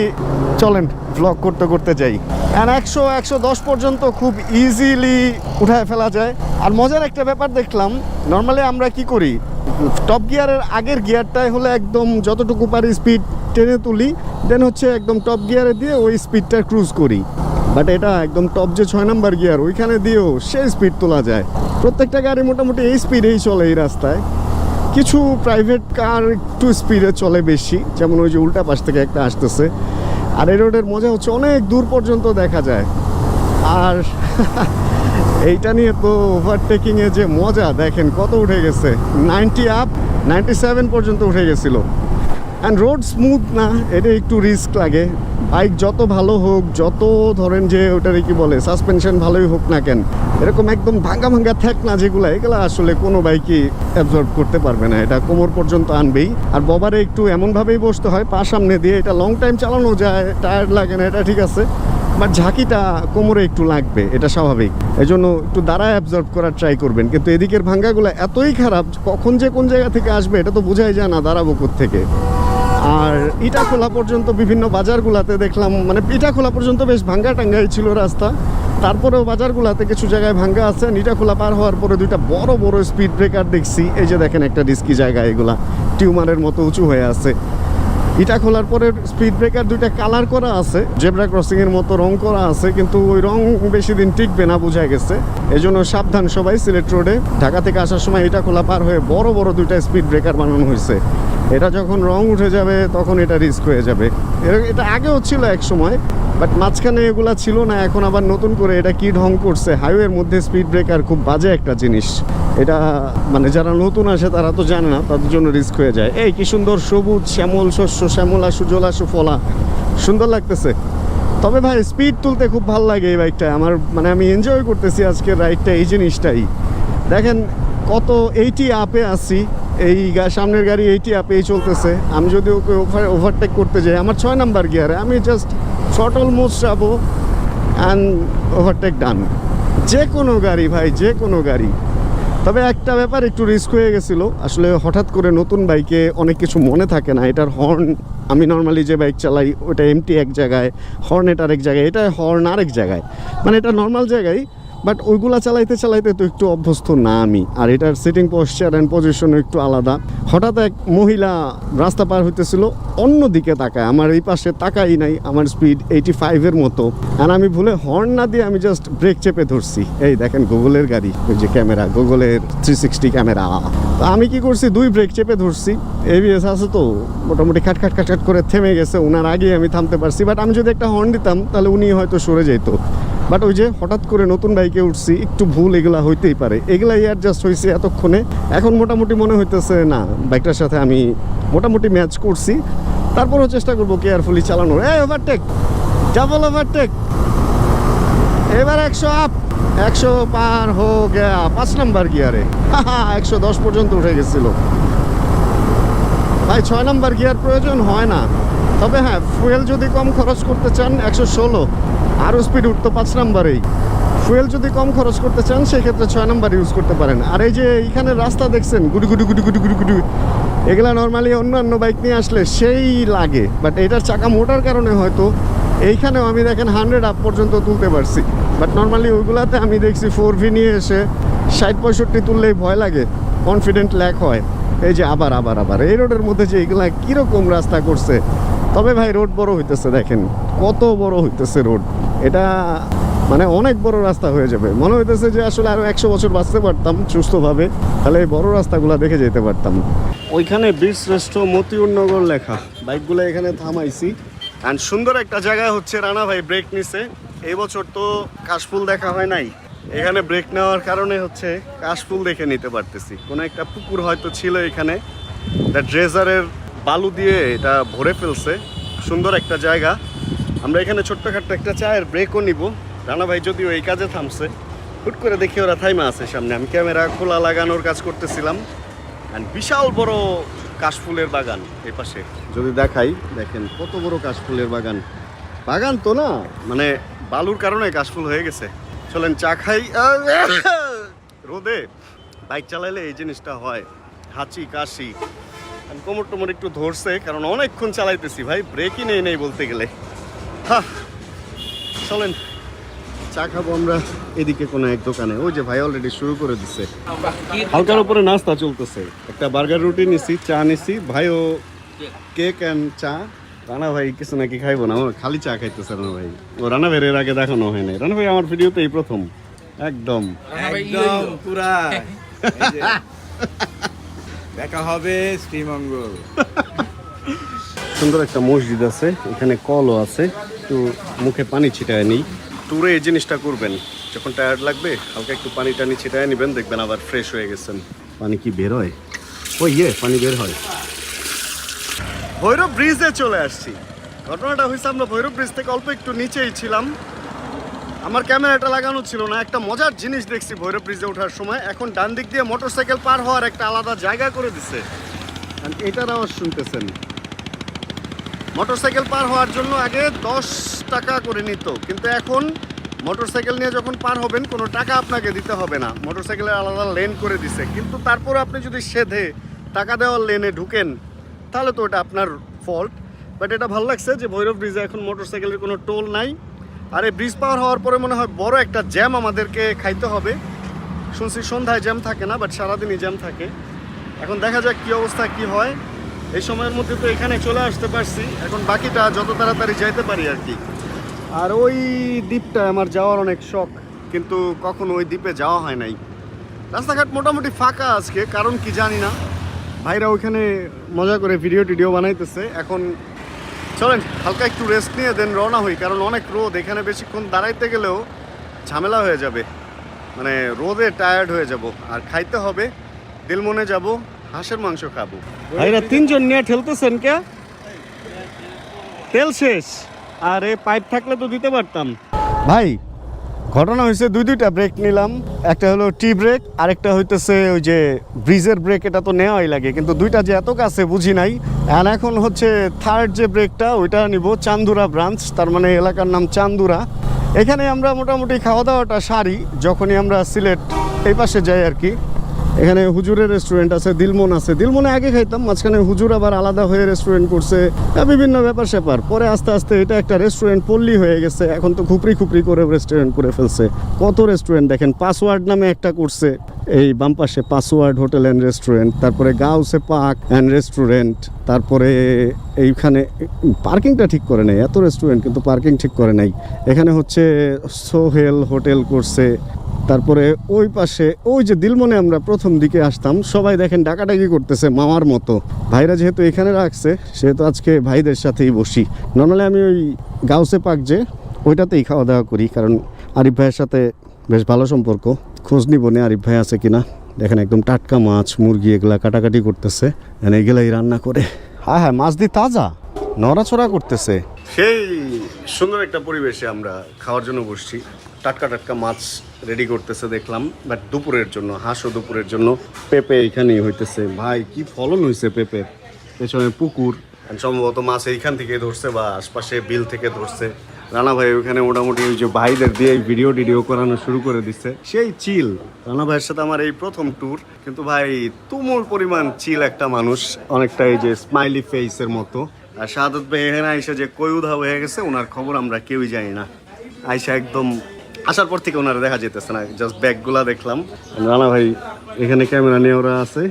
চলেন ব্লগ করতে করতে যাই। অ্যান্ড 100-110 পর্যন্ত খুব ইজিলি উঠায় ফেলা যায়। আর মজার একটা ব্যাপার দেখলাম, নর্মালি আমরা কি করি, টপ গিয়ারের আগের গিয়ারটাই হলে একদম যতটুকু পারি স্পিড টেনে তুলি, দেন হচ্ছে একদম টপ গিয়ারে দিয়ে ওই স্পিডটা ক্রুজ করি। বাট এটা একদম টপ যে 6 নাম্বার গিয়ার, ওইখানে দিয়েও সেই স্পিড তোলা যায়। প্রত্যেকটা গাড়ি মোটামুটি এই স্পিডেই চলে এই রাস্তায়। কিছু প্রাইভেট কার একটু স্পিডে চলে বেশি, যেমন ওই যে উল্টা পাশ থেকে একটা আসতেছে। আর এই রোডের মজা হচ্ছে অনেক দূর পর্যন্ত দেখা যায়। আর এইটা নিয়ে তো ওভারটেকিংয়ে যে মজা, দেখেন কত উঠে গেছে, 90 আপ, 97 পর্যন্ত উঠে গেছিলো। অ্যান্ড রোড স্মুথ না, এটা একটু রিস্ক লাগে। বাইক যত ভালো হোক, যত ধরেন যে ওটারে কি বলে, সাসপেনশন ভালোই হোক না কেন, এরকম একদম ভাঙ্গা ভাঙ্গা থ্যাক না যেগুলো, এগুলো আসলে কোনো বাইকই অ্যাবজর্ব করতে পারবে না, এটা কোমর পর্যন্ত আনবেই। আর ববারে একটু এমনভাবেই বসতে হয়, পা সামনে দিয়ে, এটা লং টাইম চালানো যায়, টায়ার্ড লাগে না, এটা ঠিক আছে। বাট ঝাঁকিটা কোমরে একটু লাগবে, এটা স্বাভাবিক। এই জন্য একটু দাঁড়ায় অ্যাবজর্ব করার ট্রাই করবেন। কিন্তু এদিকের ভাঙ্গাগুলো এতই খারাপ, কখন যে কোন জায়গা থেকে আসবে এটা তো বোঝাই যায় না, দাঁড়াবো কোত্থেকে। আর ইটাখোলা পর্যন্ত বিভিন্ন বাজারগুলাতে দেখলাম, মানে ইটাখোলা পর্যন্ত বেশ ভাঙ্গা টাঙ্গাই ছিল রাস্তা, তারপরেও বাজারগুলাতে কিছু জায়গায় ভাঙ্গা আছে। ইটাখোলা পার হওয়ার পরে 2টা বড় বড় স্পিড ব্রেকার দেখছি, এই যে দেখেন একটা রিস্কি জায়গা, এগুলা টিউমারের মতো উঁচু হয়ে আছে। ইটা খোলার পরে স্পিড ব্রেকার 2টা কালার করা আছে, জেব্রা ক্রসিংয়ের মতো রং করা আছে, কিন্তু ওই রং বেশি দিন টিকবে না বোঝা গেছে। এই জন্য সাবধান সবাই সিলেট রোডে। ঢাকা থেকে আসার সময় ইটা খোলা পার হয়ে বড় বড় 2টা স্পিড ব্রেকার বানানো হয়েছে। এটা যখন রং উঠে যাবে তখন এটা রিস্ক হয়ে যাবে। এটা আগেও ছিল এক সময়, বাট মাঝখানে এগুলা ছিল না, এখন আবার নতুন করে এটা কি ঢং করছে। হাইওয়ের মধ্যে স্পিড ব্রেকার খুব বাজে একটা জিনিস, এটা মানে যারা নতুন আসে তারা তো জানে না, তাদের জন্য রিস্ক হয়ে যায়। এই কি সুন্দর সবুজ শ্যামল শস্য, শ্যামলা সুজলা সুফলা, সুন্দর লাগতেছে। তবে ভাই স্পিড তুলতে খুব ভালো লাগে এই বাইকটা আমার, মানে আমি এনজয় করতেছি আজকের রাইডটা, এই জিনিসটাই দেখেন। কত 80 আপে আসি, সামনের গাড়ি এইটি আপেই চলতেছে, আমি যদি ওকে ওভারটেক করতে যাই আমার 6 নাম্বার গিয়ারে, আমি জাস্ট শর্ট অলমোস্ট যাবো অ্যান্ড ওভারটেক ডান। যে কোনো গাড়ি ভাই, যে কোনো গাড়ি। তবে একটা ব্যাপার একটু রিস্ক হয়ে গেছিলো, আসলে হঠাৎ করে নতুন বাইকে অনেক কিছু মনে থাকে না। এটার হর্ন, আমি নর্মালি যে বাইক চালাই ওটা এমটি এক জায়গায়, হর্ন এটা আরেক জায়গায়, এটা হর্ন আরেক জায়গায়, মানে এটা নর্মাল জায়গায়, বাট ওইগুলা চালাইতে চালাইতে তো একটু অভ্যস্ত না আমি। আর এটার সিটিং পশ্চার অ্যান্ড পজিশনও একটু আলাদা। হঠাৎ এক মহিলা রাস্তা পার হইতেছিল, অন্য দিকে তাকায়, আমার এই পাশে তাকাই নাই, আমার স্পিড 85-এর মতো, আর আমি ভুলে হর্ন না দিয়ে আমি জাস্ট ব্রেক চেপে ধরছি। এই দেখেন গুগলের গাড়ি, ওই যে ক্যামেরা, গুগলের 360 ক্যামেরা। তো আমি কি করছি, 2 ব্রেক চেপে ধরছি, এবিএস আছে তো মোটামুটি খাট করে থেমে গেছে, ওনার আগে আমি থামতে পারছি। বাট আমি যদি একটা হর্ন দিতাম তাহলে উনি হয়তো সরে যেত। বাট ওই যে হঠাৎ করে নতুন বাইকে উঠছি, একটু ভুল এগুলা হইতেই পারে, এগুলাই অ্যাডজাস্ট হয়েছে এতক্ষণে। এখন মোটামুটি মনে হইতেছে না, বাইকটার সাথে আমি মোটামুটি ম্যাচ করছি। তারপরও চেষ্টা করবো কেয়ারফুলি চালানোর। এই ওভারটেক, ডাবল ওভারটেক, এবার 100 আপ, 100 পার হো গেয়া 5 নাম্বার গিয়ারে। 110 পর্যন্ত উঠে গেছিল ভাই। 6 নাম্বার গিয়ার প্রয়োজন হয় না, তবে হ্যাঁ ফুয়েল যদি কম খরচ করতে চান 116, আরও স্পিড উঠতো 5 নাম্বারেই। ফুয়েল যদি কম খরচ করতে চান সেক্ষেত্রে 6 নাম্বার ইউজ করতে পারেন। আর এই যে এইখানে রাস্তা দেখছেন গুডু গুডু গুডু গুডু গুডু গুডু, এগুলা নর্মালি অন্যান্য বাইক নিয়ে আসলে সেই লাগে, বাট এটার চাকা মোটার কারণে হয়তো এইখানেও আমি দেখেন 100 আপ পর্যন্ত তুলতে পারছি। বাট নর্মালি ওইগুলাতে আমি দেখছি 4V নিয়ে এসে 60-65 তুললেই ভয় লাগে, কনফিডেন্ট ল্যাক হয়। এই যে আবার এই রোডের মধ্যে যে এগুলা কীরকম রাস্তা করছে। তবে ভাই রোড বড় হইতেছে, দেখেন কত বড় হইতেছে রোড, এটা মানে অনেক বড় রাস্তা হয়ে যাবে। মনে হইতেছে যে আসলে আরও 100 বছর বাঁচতে পারতাম সুস্থভাবে, তাহলে এই বড় রাস্তাগুলো দেখে যেতে পারতাম। ওইখানে বীরশ্রেষ্ঠ মতিউরনগর লেখা, বাইকগুলো এখানে থামাইছি। অ্যান্ড সুন্দর একটা জায়গায় হচ্ছে রানা ভাই ব্রেক নিছে। এই বছর তো কাশফুল দেখা হয় নাই, এখানে ব্রেক নেওয়ার কারণে হচ্ছে কাশফুল দেখে নিতে পারতেছি। কোনো একটা পুকুর হয়তো ছিল এখানে, ড্রেজারের বালু দিয়ে এটা ভরে ফেলছে। সুন্দর একটা জায়গা। আমরা এখানে ছোট্টখাট্ট একটা চায়ের ব্রেকও নিব। রানা ভাই যদিও এই কাজে থামছে, হুট করে দেখি ওরা থাইমা আছে সামনে। আমি ক্যামেরা খোলা লাগানোর কাজ করতেছিলাম, অ্যান্ড বিশাল বড় কাশফুলের বাগান এই পাশে যদি দেখাই, দেখেন কত বড় কাশফুলের বাগান। বাগান তো না, মানে বালুর কারণে কাশফুল হয়ে গেছে। চলেন চা খাই। রোদে বাইক চালাইলে এই জিনিসটা হয়, হাঁচি কাশি। কোমর টোমর একটু ধরছে, কারণ অনেকক্ষণ চালাইতেছি ভাই, ব্রেকই নেই বলতে গেলে। হ্যাঁ চলেন চা খাবো আমরা এদিকে কোনো এক দোকানে। ওই যে ভাই অলরেডি শুরু করে দিচ্ছে, হালকার উপরে নাস্তা চলতেছে। একটা বার্গার রুটি নিছি, চা নিছি, ভাইও কেক অ্যান্ড চা। রানা ভাই কিছু নাকি খাইবো না, খালি চা খাইতেছে রানা ভাই। ও রানা ভাইয়ের এর আগে দেখানো হয় নাই। রানা ভাই আমার ভিডিওতে এই প্রথম, একদম পুরা দেখা হবে শ্রীমঙ্গল। সুন্দর একটা মসজিদ আছে, এখানে কলও আছে, একটু মুখে পানি ছিটায় নিই। ট্যুরে এই জিনিসটা করবেন, যখন টায়ার্ড লাগবে হালকা একটু পানি টানি ছিটায় নেবেন, দেখবেন আবার ফ্রেশ হয়ে গেছেন। পানি কি বের হয়? ওই পানি বের হয়। ভৈরব ব্রিজে চলে আসছি। ঘটনাটা হয়েছে, আমরা ভৈরব ব্রিজ থেকে অল্প একটু নিচেই ছিলাম, আমার ক্যামেরাটা লাগানো ছিল না। একটা মজার জিনিস দেখছি ভৈরব ব্রিজে ওঠার সময়, এখন ডান দিক দিয়ে মোটরসাইকেল পার হওয়ার একটা আলাদা জায়গা করে দিছে। এটার আওয়াজ শুনতেছেন, মোটরসাইকেল পার হওয়ার জন্য আগে 10 টাকা করে নিত, কিন্তু এখন মোটরসাইকেল নিয়ে যখন পার হবেন কোনো টাকা আপনাকে দিতে হবে না, মোটরসাইকেলের আলাদা লেন করে দিছে। কিন্তু তারপরে আপনি যদি সেধে টাকা দেওয়ার লেনে ঢুকেন তাহলে তো ওটা আপনার ফল্ট। বাট এটা ভালো লাগছে যে ভৈরব ব্রিজে এখন মোটরসাইকেলের কোনো টোল নাই। আর এই ব্রিজ পার হওয়ার পরে মনে হয় বড় একটা জ্যাম আমাদেরকে খাইতে হবে। শুনছি সন্ধ্যায় জ্যাম থাকে না, বাট সারাদিনই জ্যাম থাকে। এখন দেখা যাক কী অবস্থা কি হয়। এই সময়ের মধ্যে তো এখানে চলে আসতে পারছি, এখন বাকিটা যত তাড়াতাড়ি যাইতে পারি আর কি। আর ওই দ্বীপটা আমার যাওয়ার অনেক শখ, কিন্তু কখনো ওই দ্বীপে যাওয়া হয় নাই। রাস্তাঘাট মোটামুটি ফাঁকা আজকে, কারণ কি জানি না। ভাইরা ওইখানে মজা করে ভিডিও বানাইতেছে। এখন চলেন হালকা একটু রেস্ট নিয়ে দেন রওনা হই, কারণ অনেক রোদ, এখানে বেশিক্ষণ দাঁড়াইতে গেলেও ঝামেলা হয়ে যাবে, মানে রোদে টায়ার্ড হয়ে যাব। আর খাইতে হবে, দিলমনে যাব, হাঁসের মাংস খাবো। ভাইরা 3 জন নিয়ে ঠেলতেছেন কে? তেল শেষ, আর পাইপ থাকলে তো দিতে পারতাম। ভাই ঘটনা হয়েছে দুইটা ব্রেক নিলাম, একটা হলো টি ব্রেক, আরেকটা হইতেছে ওই যে ব্রিজের ব্রেক। এটা তো নেওয়াই লাগে, কিন্তু দুইটা যে এত কাছে বুঝি নাই। আর এখন হচ্ছে থার্ড যে ব্রেকটা ওইটা নিব, চান্দুরা ব্রাঞ্চ, তার মানে এলাকার নাম চান্দুরা। এখানে আমরা মোটামুটি খাওয়া দাওয়াটা সারি যখনই আমরা সিলেট এই পাশে যাই আর কি। এখানে হুজুরের রেস্টুরেন্ট আছে, দিলমন আছে। দিলমনে আগে খাইতাম, মাঝখানে হুজুর আবার আলাদা হয়ে রেস্টুরেন্ট করছে, বিভিন্ন ব্যাপার স্যাপার। পরে আস্তে আস্তে এটা একটা রেস্টুরেন্ট পল্লী হয়ে গেছে। এখন তো খুপড়ি খুপড়ি করে রেস্টুরেন্ট করে ফেলছে। কত রেস্টুরেন্ট দেখেন, পাসওয়ার্ড নামে একটা করছে এই বাম পাশে, পাসওয়ার্ড হোটেল অ্যান্ড রেস্টুরেন্ট। তারপরে গাউসে পার্ক অ্যান্ড রেস্টুরেন্ট। তারপরে এইখানে পার্কিংটা ঠিক করে নাই, এত রেস্টুরেন্ট কিন্তু পার্কিং ঠিক করে নাই। এখানে হচ্ছে সোহেল হোটেল করছে। তারপরে ওই পাশে ওই যে দিলমনে আমরা প্রথম দিকে আসতাম, সবাই দেখেন ডাকাডাকি করতেছে মামার মতো। ভাইরা যেহেতু এখানে রাখছে সেহেতু আজকে ভাইদের সাথেই বসি। নর্মালি আমি ওই গাউসে পার্ক যে ওইটাতেই খাওয়া দাওয়া করি, কারণ আরিফ ভাইয়ের সাথে বেশ ভালো সম্পর্ক। খোঁজ নিব নে আরিফ ভাই আছে কিনা। দেখেন একদম টাটকা মাছ মুরগি এগুলা কাটাকাটি করতেছে, এগুলাই রান্না করে। হ্যাঁ হ্যাঁ, মাছ দিয়ে তাজা নড়াচড়া করতেছে। সেই সুন্দর একটা পরিবেশে আমরা খাওয়ার জন্য বসছি। টাটকা টাটকা মাছ রেডি করতেছে দেখলাম, বাট দুপুরের জন্য, হাঁসও দুপুরের জন্য। পেঁপে এইখানেই হইতেছে। ভাই কি ফলন হয়েছে পেঁপের, পেছনে পুকুর, সম্ভবত মাছ এইখান থেকে ধরছে বা আশপাশে বিল থেকে ধরছে। রানা ভাই ওখানে মোটামুটি ওই যে ভাইদের দিয়ে ভিডিও টিডিও করানো শুরু করে দিচ্ছে। সেই চিল, রানা ভাইয়ের সাথে আমার এই প্রথম ট্যুর, কিন্তু ভাই তুমুল পরিমাণ চিল একটা মানুষ, অনেকটা এই যে স্মাইলি ফেসের মতো। আর শাহাদত ভাই এখানে আইসা যে কই উধা হয়ে গেছে, ওনার খবর আমরা কেউই জানি না। আইসা একদম আসার পর থেকে ওনারা দেখা যেতেছে না, জাস্ট ব্যাগগুলা দেখলাম। রানা ভাই এখানে ক্যামেরা নিয়ে ওরা আছে।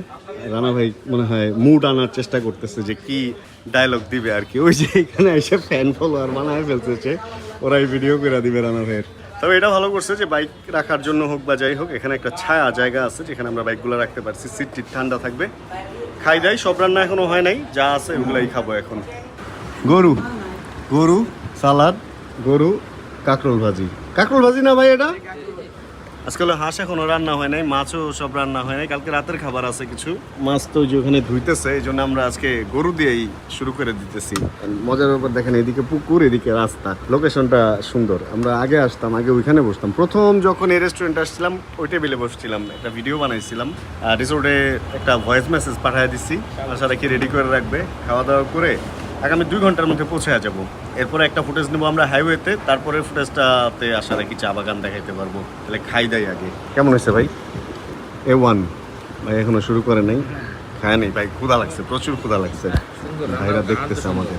রানা ভাই মনে হয় মুড আনার চেষ্টা করতেছে যে কি ডায়লগ দিবে আর কি। ওই যে এখানে এসে ফ্যান ফলোয়ার বানায় ফেলতেছে, ওরাই ভিডিও করে দিবে রানা ভাইয়ের। তবে এটা ভালো করছে যে বাইক রাখার জন্য হোক বা যাই হোক, এখানে একটা ছায়া জায়গা আছে যেখানে আমরা বাইকগুলো রাখতে পারছি। সিট টিট ঠান্ডা থাকবে। খাই দাই, সব রান্না এখনো হয় নাই, যা আছে ওগুলাই খাবো এখন। গরু গরু সালাদ, গরু কাঁকরোল ভাজি। কাঁকরোল ভাজি না ভাই এটা? আজকাল হাঁস এখনো রান্না হয় নাই, মাছও সব রান্না হয় নাই। কালকে রাতের খাবার আছে কিছু। মাছ তো যে ওখানে ধুইতেছে, এই জন্য আমরা আজকে গরু দিয়েই শুরু করে দিতেছি। মজার ব্যাপার দেখেন, এদিকে পুকুর এদিকে রাস্তা, লোকেশনটা সুন্দর। আমরা আগে আসতাম, আগে ওইখানে বসতাম। প্রথম যখন এই রেস্টুরেন্টে আসছিলাম ওই টেবিলে বসছিলাম, একটা ভিডিও বানাইছিলাম। রিসোর্টে একটা ভয়েস মেসেজ পাঠিয়ে দিচ্ছি, আশা রাখি রেডি করে রাখবে। খাওয়া দাওয়া করে আগামী 2 ঘন্টার মধ্যে পৌঁছে যাবো। এরপরে একটা ফুটেজ নেবো আমরা হাইওয়েতে, তারপরে ফুটেজটাতে আশা রাখি চা বাগান দেখাইতে পারবো। তাহলে খাই দাই আগে। কেমন হয়েছে ভাই? A1 ভাই এখনো শুরু করে নাই, খায় নেই ভাই, ক্ষুধা লাগছে, প্রচুর ক্ষুধা লাগছে। ভাইরা দেখতেছে আমাদের।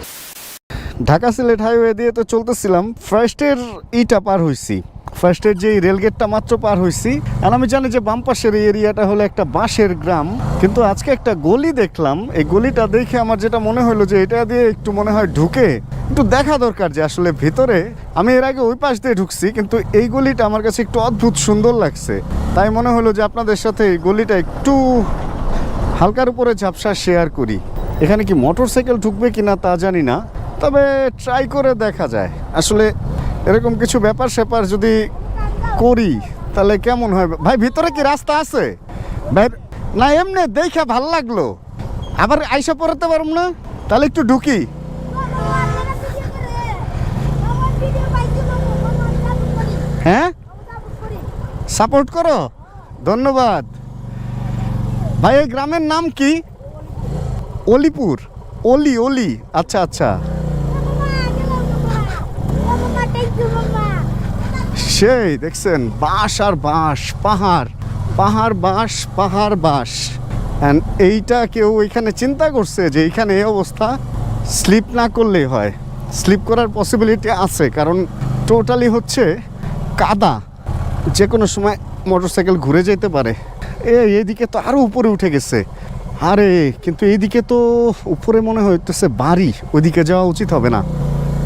ঢাকা সিলেট হাইওয়ে দিয়ে তো চলতেছিলাম, ফার্স্টের ইটা পার হয়েছি, ফার্স্টের যে রেলগেটটা মাত্র পার হয়েছি। আর আমি জানি যে বাম পাশের এই এরিয়াটা হলো একটা বাঁশের গ্রাম, কিন্তু আজকে একটা গলি দেখলাম। এই গলিটা দেখে আমার যেটা মনে হলো যে এটা দিয়ে একটু মনে হয় ঢুকে একটু দেখা দরকার যে আসলে ভিতরে। আমি এর আগে ওই পাশ দিয়ে ঢুকছি, কিন্তু এই গলিটা আমার কাছে একটু অদ্ভুত সুন্দর লাগছে। তাই মনে হলো যে আপনাদের সাথে এই গলিটা একটু হালকার উপরে ঝাপসা শেয়ার করি। এখানে কি মোটরসাইকেল ঢুকবে কিনা তা জানি না, তবে ট্রাই করে দেখা যায়। আসলে এরকম কিছু ব্যাপার স্যাপার যদি করি তাহলে কেমন হয়। ভাই ভিতরে কি রাস্তা আছে ভাই? না এমনি দেখে ভাল লাগলো, আবার আইসা পড়াতে পারব না, তাহলে একটু ঢুকি। হ্যাঁ সাপোর্ট করো, ধন্যবাদ ভাই। এই গ্রামের নাম কি? অলিপুর? অলি অলি, আচ্ছা আচ্ছা। সেই দেখছেন বাঁশ আর বাঁশ, পাহাড় পাহাড় বাঁশ, পাহাড় বাঁশ। অ্যান্ড এইটা কেউ এখানে চিন্তা করছে যে এইখানে এই অবস্থা, স্লিপ না করলেই হয়। স্লিপ করার পসিবিলিটি আছে, কারণ টোটালি হচ্ছে কাদা, যে কোনো সময় মোটরসাইকেল ঘুরে যেতে পারে। এইদিকে তো আরও উপরে উঠে গেছে। আরে কিন্তু এইদিকে তো উপরে মনে হইতেছে বাড়ি, ওইদিকে যাওয়া উচিত হবে না।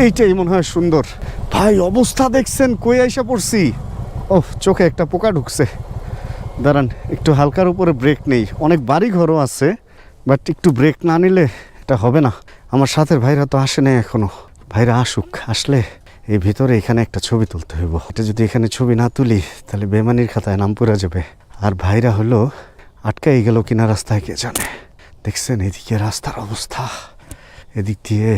এইটাই মনে হয় সুন্দর। ভাই অবস্থা দেখছেন, কই আইসা পড়ছি। ওহ, চোখে একটা পোকা ঢুকছে। দাঁড়ান, একটু হালকার উপরে ব্রেক নেই। অনেক বাড়ি ঘরও আছে, বাট একটু ব্রেক না নিলে এটা হবে না। আমার সাথের ভাইরা তো আসে নাই এখনো। ভাইরা আসুক, আসলে এই ভিতরে এখানে একটা ছবি তুলতে হইব। এটা যদি এখানে ছবি না তুলি তাহলে বেমানির খাতায় নাম পড়ে যাবে। আর ভাইরা হলো আটকাই গেল কিনা রাস্তায় কে জানে। দেখছেন এদিকে রাস্তার অবস্থা, এদিক দিয়ে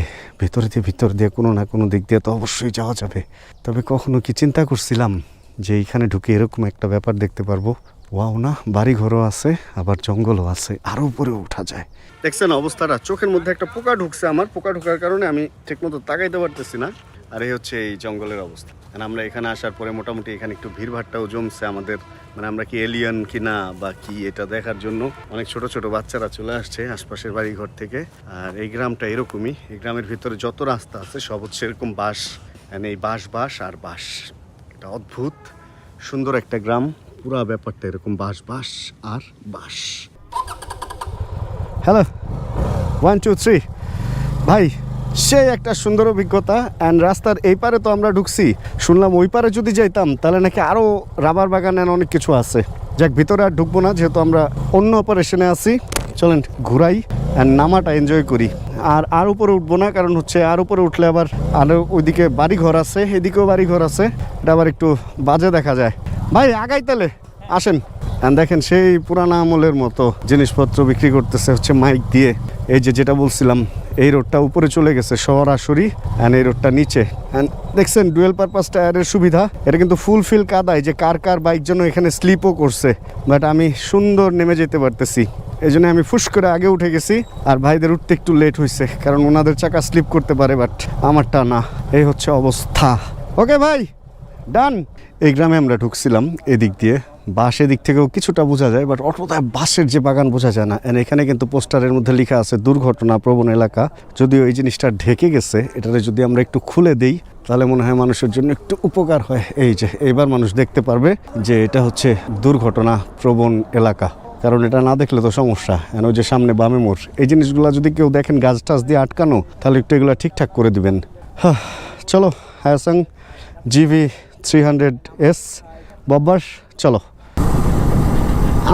ভিতর দিয়ে কোনো না কোনো দিক দিয়ে তো অবশ্যই যাওয়া যাবে। তবে কখনো কি চিন্তা করছিলাম যে এইখানে ঢুকে এরকম একটা ব্যাপার দেখতে পারবো। ওয়াও না, বাড়ি ঘরও আছে আবার জঙ্গলও আছে, আরো উপরে ওঠা যায়। দেখছেন অবস্থাটা, চোখের মধ্যে একটা পোকা ঢুকছে আমার, পোকা ঢোকার কারণে আমি ঠিকমতো তাকাইতে পারতেছি না। আর এই হচ্ছে এই জঙ্গলের অবস্থা। আমরা এখানে আসার পরে মোটামুটি এখানে একটু ভিড়ভাড়টাও জমছে আমাদের, মানে আমরা কি এলিয়ান কিনা বা কি এটা দেখার জন্য অনেক ছোট ছোট বাচ্চারা চলে আসছে আশপাশের বাড়ি ঘর থেকে। আর এই গ্রামটা এরকমই, এই গ্রামের ভিতরে যত রাস্তা আছে সব হচ্ছে এরকম বাঁশ, এই বাঁশ বাঁশ আর বাঁশ। এটা অদ্ভুত সুন্দর একটা গ্রাম, পুরা ব্যাপারটা এরকম বাঁশ বাঁশ আর বাঁশ। হ্যালো 1 2 3 ভাই, সেই একটা সুন্দর অভিজ্ঞতা। অ্যান্ড রাস্তার এই পারে তো আমরা ঢুকছি, শুনলাম ওই পারে যদি যাইতাম তাহলে নাকি আরও রাবার বাগান অ্যান্ড অনেক কিছু আছে। যাক, ভিতরে আর ঢুকবো না যেহেতু আমরা অন্য অপারেশনে আছি। চলেন ঘুরাই অ্যান্ড নামাটা এনজয় করি। আর উপরে উঠবো না, কারণ হচ্ছে আর উপরে উঠলে আবার আরও ওইদিকে বাড়িঘর আছে, এদিকেও বাড়িঘর আছে, এটা আবার একটু বাজে দেখা যায়। ভাই আগাই তাহলে আসেন। দেখেন সেই পুরানা আমলের মতো জিনিসপত্র বিক্রি করতেছে হচ্ছে মাইক দিয়ে। এই যে যেটা বলছিলাম, এই রোডটা উপরে চলে গেছে সরাসরি, অ্যান্ড এই রোডটা নিচে। অ্যান্ড দেখছেন ডুয়েল পারপাস টায়ারের সুবিধা, এটা কিন্তু ফুলফিল কাদায় যে কার বাইক জন্য এখানে স্লিপও করছে, বাট আমি সুন্দর নেমে যেতে পারতেছি। এই জন্য আমি ফুস করে আগে উঠে গেছি। আর ভাইদের উঠতে একটু লেট হয়েছে, কারণ ওনাদের চাকা স্লিপ করতে পারে, বাট আমারটা না। এই হচ্ছে অবস্থা। ওকে ভাই, ডান। এই গ্রামে আমরা ঢুকছিলাম এদিক দিয়ে, বাঁশ এদিক থেকেও কিছুটা বোঝা যায়, বাট অটোটায় বাঁশের যে বাগান বোঝা যায় না। এখানে কিন্তু পোস্টারের মধ্যে লেখা আছে দুর্ঘটনা প্রবণ এলাকা। যদিও এই জিনিসটা ঢেকে গেছে, এটাতে যদি আমরা একটু খুলে দেই তাহলে মনে হয় মানুষের জন্য একটু উপকার হয়। এই যে এইবার মানুষ দেখতে পারবে যে এটা হচ্ছে দুর্ঘটনা প্রবণ এলাকা, কারণ এটা না দেখলে তো সমস্যা। ওই যে সামনে বামে মোড়, এই জিনিসগুলো যদি কেউ দেখেন গাছ টাছ দিয়ে আটকানো, তাহলে একটু এগুলো ঠিকঠাক করে দিবেন। চলো হায়াসাং জিভি 300S বব্বাস, চলো।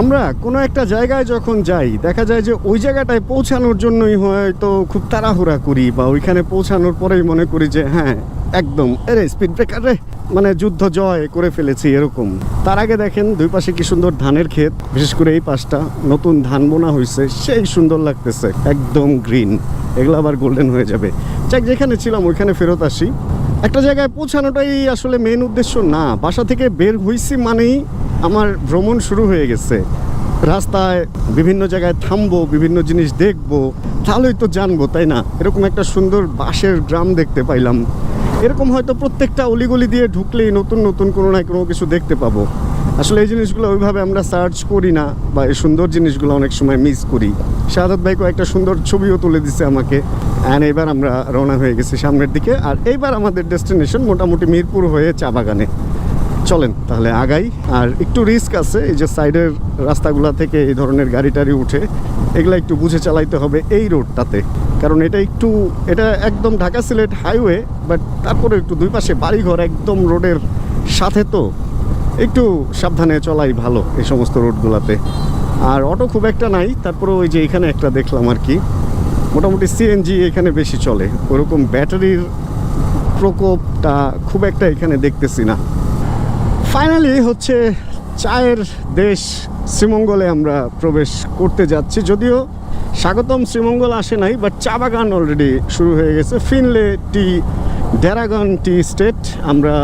আমরা কোনো একটা জায়গায় যখন যাই, দেখা যায় যে ওই জায়গাটায় পৌঁছানোর জন্যই হয়তো খুব তাড়াহুড়া করি, বা ওইখানে পৌঁছানোর পরেই মনে করি যে হ্যাঁ একদম এরে স্পিড ব্রেকার রে, মানে যুদ্ধ জয় করে ফেলেছি এরকম। তার আগে দেখেন দুই পাশে কি সুন্দর ধানের ক্ষেত, বিশেষ করে এই পাশটা নতুন ধান বোনা হয়েছে, সেই সুন্দর লাগতেছে, একদম গ্রিন। এগুলো আবার গোল্ডেন হয়ে যাবে। যাক, যেখানে ছিলাম ওইখানে ফেরত আসি। একটা জায়গায় পৌঁছানোটাই আসলে মেন উদ্দেশ্য না। বাসা থেকে বের হইছি মানেই আমার ভ্রমণ শুরু হয়ে গেছে। রাস্তায় বিভিন্ন জায়গায় থামবো, বিভিন্ন জিনিস দেখবো, তাহলেই তো জানবো, তাই না? এরকম একটা সুন্দর বাঁশের গ্রাম দেখতে পাইলাম। এরকম হয়তো প্রত্যেকটা অলিগলি দিয়ে ঢুকলেই নতুন নতুন কোনো না কোনো কিছু দেখতে পাবো। আসলে এই জিনিসগুলো ওইভাবে আমরা সার্চ করি না, বা এই সুন্দর জিনিসগুলো অনেক সময় মিস করি। শাহাদাত ভাই একটা সুন্দর ছবিও তুলে দিছে আমাকে। অ্যান্ড এইবার আমরা রওনা হয়ে গেছি সামনের দিকে। আর এইবার আমাদের ডেস্টিনেশন মোটামুটি মিরপুর হয়ে চা বাগানে। চলেন তাহলে আগাই। আর একটু রিস্ক আছে, এই যে সাইডের রাস্তাগুলো থেকে এই ধরনের গাড়ি টাড়ি উঠে, এগুলো একটু বুঝে চালাইতে হবে এই রোডটাতে, কারণ এটা একদম ঢাকা সিলেট হাইওয়ে, বাট তারপরে একটু দুই পাশে বাড়িঘর একদম রোডের সাথে, তো একটু সাবধানে চলাই ভালো এই সমস্ত রোডগুলোতে। আর অটো খুব একটা নাই, তারপরে ওই যে এখানে একটা দেখলাম আর কি, মোটামুটি সিএনজি এখানে বেশি চলে, ওরকম ব্যাটারির প্রকোপটা খুব একটা এখানে দেখতেছি না। ফাইনালি হচ্ছে চায়ের দেশ শ্রীমঙ্গলে আমরা প্রবেশ করতে যাচ্ছি। যদিও স্বাগতম শ্রীমঙ্গল আসে নাই, বাট চা বাগান অলরেডি শুরু হয়ে গেছে। ফিনলে টি, ড্রাগন টি স্টেট। আমরা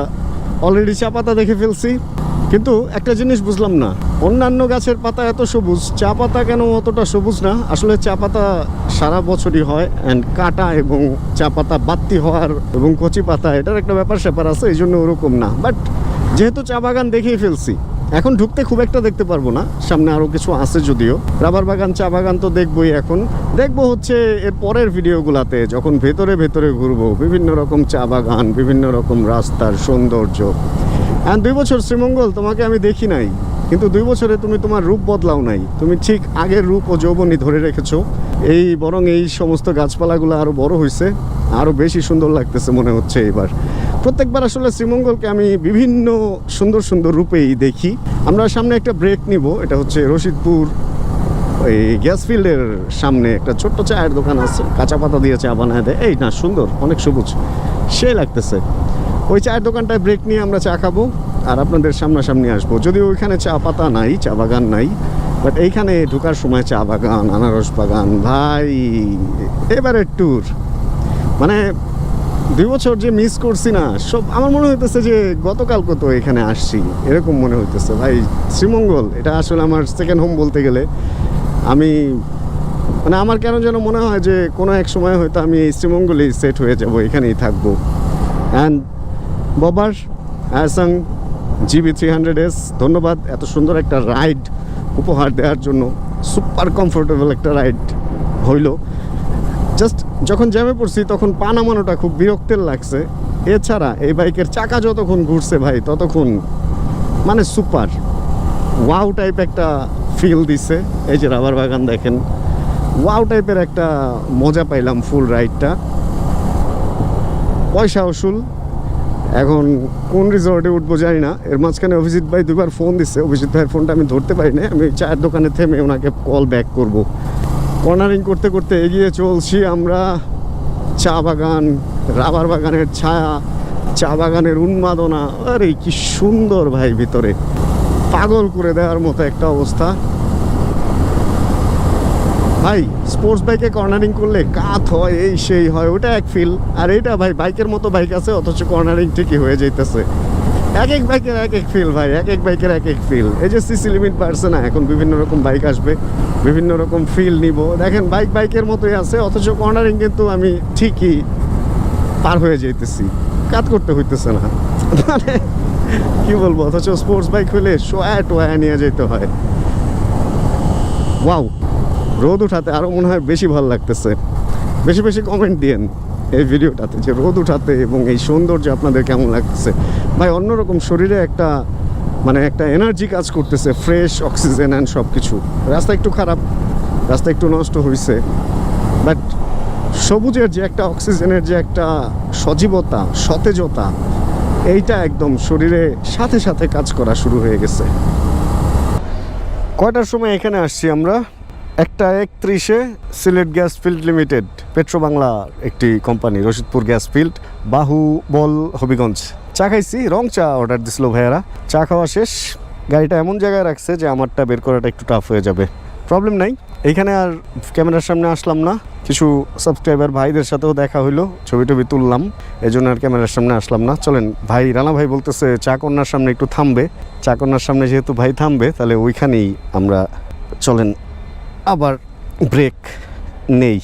অলরেডি চা পাতা দেখে ফেলছি, কিন্তু একটা জিনিস বুঝলাম না, অন্যান্য গাছের পাতা এত সবুজ, চা পাতা কেন অতটা সবুজ না? আসলে চা পাতা সারা বছরই হয়, অ্যান্ড কাটা এবং চা পাতা বাত্তি হওয়ার এবং কচি পাতা, এটার একটা ব্যাপার স্যাপার আছে, এই জন্য ওরকম না। বাট যেহেতু চা বাগান দেখেই ফেলছি, এখন ঢুকতে খুব একটা দেখতে পারবো না, সামনে আরও কিছু আছে যদিও। রাবার বাগান, চা বাগান তো দেখবোই। এখন দেখবো হচ্ছে এর পরের ভিডিওগুলোতে, যখন ভেতরে ভেতরে ঘুরবো, বিভিন্ন রকম চা বাগান, বিভিন্ন রকম রাস্তার সৌন্দর্য। আর 2 বছর শ্রীমঙ্গল তোমাকে আমি দেখি নাই, কিন্তু 2 বছরে তুমি তোমার রূপ বদলাও নাই, তুমি ঠিক আগের রূপ ও যৌবনই ধরে রেখেছো। বরং এই সমস্ত গাছপালাগুলো আরও বড় হয়েছে, আরও বেশি সুন্দর লাগতেছে মনে হচ্ছে এবার। প্রত্যেকবার আসলে শ্রীমঙ্গলকে আমি বিভিন্ন সুন্দর সুন্দর রূপেই দেখি। আমরা সামনে একটা ব্রেক নিব, এটা হচ্ছে রশিদপুর এই গ্যাস ফিল্ডের সামনে একটা ছোট্ট চায়ের দোকান আছে, কাঁচা পাতা দিয়ে চা বানায় দেয়। এই না, সুন্দর, অনেক সবুজ, সে লাগতেছে। ওই চায়ের দোকানটায় ব্রেক নিয়ে আমরা চা খাবো আর আপনাদের সামনাসামনি আসবো। যদিও ওইখানে চা পাতা নাই, চা বাগান নাই, বাট এইখানে ঢোকার সময় চা বাগান, আনারস বাগান, ভাই এবারের ট্যুর। মানে 2 বছর যে মিস করছি না সব আমার মনে হইতেছে যে গতকাল কত এখানে আসছি এরকম মনে হইতেছে ভাই। শ্রীমঙ্গল এটা আসলে আমার সেকেন্ড হোম বলতে গেলে। আমি মানে আমার কেন যেন মনে হয় যে কোনো এক সময় হয়তো আমি এই শ্রীমঙ্গলেই সেট হয়ে যাব, এখানেই থাকবো। অ্যান্ড ববার অ্যাসাং GB300S ধন্যবাদ এত সুন্দর একটা রাইড উপহার দেওয়ার জন্য। সুপার কমফোর্টেবল একটা রাইড হইল। জাস্ট যখন জ্যামে পড়ছি তখন পা নামানোটা খুব বিরক্তের লাগছে। এছাড়া এই বাইকের চাকা যতক্ষণ ঘুরছে ভাই ততক্ষণ মানে সুপার ওয়াও টাইপ একটা ফিল দিছে। এই যে রাবার বাগান দেখেন, ওয়াও টাইপের একটা মজা পাইলাম ফুল রাইডটা। পয়সা উসুল। এখন কোন রিসর্টে উঠবো জানি না। এর মাঝখানে অভিজিৎ ভাই 2বার ফোন দিচ্ছে। অভিজিৎ ভাইয়ের ফোনটা আমি ধরতে পারি না। আমি চায়ের দোকানে থেমে ওনাকে কল ব্যাক করব। কর্নারিং করতে করতে এগিয়ে চলছি আমরা। চা বাগান, রাবার বাগানের ছায়া, চা বাগানের উন্মাদনা, আরে কি সুন্দর ভাই, ভিতরে পাগল করে দেওয়ার মতো একটা অবস্থা ভাই। স্পোর্টস বাইকে কর্নারিং করলে কাত হয়, এই সেই হয়, ওটা এক ফিল। আর এটা ভাই বাইকের মতো বাইক আছে অথচ কর্নারিং ঠিকই হয়ে যাইতেছে। এক এক বাইকের এক এক ফিল ভাই, এক এক বাইকের এক এক ফিল। এই যে সিসি লিমিট বাড়ছে না, এখন বিভিন্ন রকম বাইক আসবে, বিভিন্ন রকম ফিল নিব। দেখেন বাইক বাইকের মতোই আছে অথচ কর্নারিং কিন্তু আমি ঠিকই পার হয়ে যাইতেছি, কাত করতে হইতেছে না। মানে কি বলবো, অথচ স্পোর্টস বাইক হলে শোয়া টোয়া নিয়ে যেতে হয়। ওয়াও, রোদ উঠাতে আরও মনে হয় বেশি ভালো লাগতেছে। বেশি বেশি কমেন্ট দিয়েন এই ভিডিওটাতে যে রোদ উঠাতে এবং এই সৌন্দর্য আপনাদের কেমন লাগতেছে ভাই। অন্যরকম শরীরে একটা মানে একটা এনার্জি কাজ করতেছে, ফ্রেশ অক্সিজেন অ্যান্ড সব কিছু। রাস্তা একটু খারাপ, রাস্তা একটু নষ্ট হয়েছে, বাট সবুজের যে একটা অক্সিজেনের যে একটা সজীবতা, সতেজতা, এইটা একদম শরীরে সাথে সাথে কাজ করা শুরু হয়ে গেছে। কয়টার সময় এখানে আসছি আমরা? 1:31-এ Sylhet gas field limited, Petrobangla একটি company, Rashidpur gas field, Bahubal, Habiganj. চা খাইছি, রং চা অর্ডার দিছিল ভাইয়ারা। চা খাওয়া শেষ, গাড়িটা এমন জায়গায় রাখছে যে আমারটা বের করাটা একটু টাফ হয়ে যাবে। প্রবলেম নাই, এইখানে আর ক্যামেরার সামনে আসলাম না। কিছু সাবস্ক্রাইবার ভাইদের সাথেও দেখা হইলো, ছবি টবি তুললাম, এই জন্য আর ক্যামেরার সামনে আসলাম না। চলেন ভাই, রানা ভাই বলতেছে চা কন্যার সামনে একটু থামবে। চা কন্যার সামনে যেহেতু ভাই থামবে তাহলে ওইখানেই আমরা চলেন আবার ব্রেক নেই।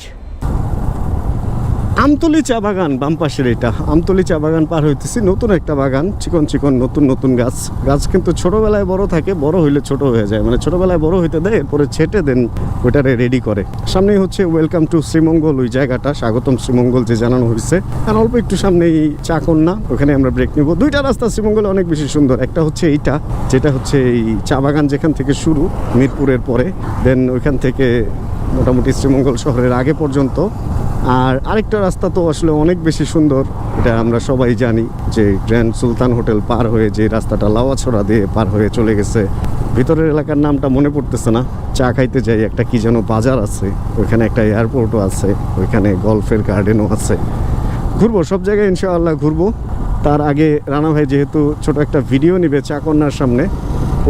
আমতলি চা বাগান বাম পাশের, এটা আমতলি চা বাগান পার হইতেছি। নতুন একটা বাগান, চিকন চিকন নতুন নতুন গাছ। গাছ কিন্তু ছোটোবেলায় বড় থাকে, বড় হইলে ছোট হয়ে যায়, মানে ছোটোবেলায় বড় হইতে দেয়, এরপরে ছেটে দেন ওইটারে রেডি করে। সামনেই হচ্ছে ওয়েলকাম টু শ্রীমঙ্গল, ওই জায়গাটা স্বাগতম শ্রীমঙ্গল যে জানানো হয়েছে। আর অল্প একটু সামনেই চা কন্যা, ওখানে আমরা ব্রেক নিব। দুইটা রাস্তা শ্রীমঙ্গলে অনেক বেশি সুন্দর। একটা হচ্ছে এইটা, যেটা হচ্ছে এই চা বাগান যেখান থেকে শুরু মিরপুরের পরে, দেন ওইখান থেকে মোটামুটি শ্রীমঙ্গল শহরের আগে পর্যন্ত। আর আরেকটা রাস্তা তো আসলে অনেক বেশি সুন্দর, এটা আমরা সবাই জানি, যে গ্র্যান্ড সুলতান হোটেল পার হয়ে যে রাস্তাটা লাওয়াছড়া দিয়ে পার হয়ে চলে গেছে। ভিতরের এলাকার নামটা মনে পড়তেছে না। চা খাইতে যাই, একটা কি যেন বাজার আছে, ওইখানে একটা এয়ারপোর্টও আছে, ওইখানে গল্ফের গার্ডেনও আছে। ঘুরবো সব জায়গায় ইনশাআল্লাহ ঘুরবো। তার আগে রানা ভাই যেহেতু ছোট একটা ভিডিও নিবে চা কন্যার সামনে,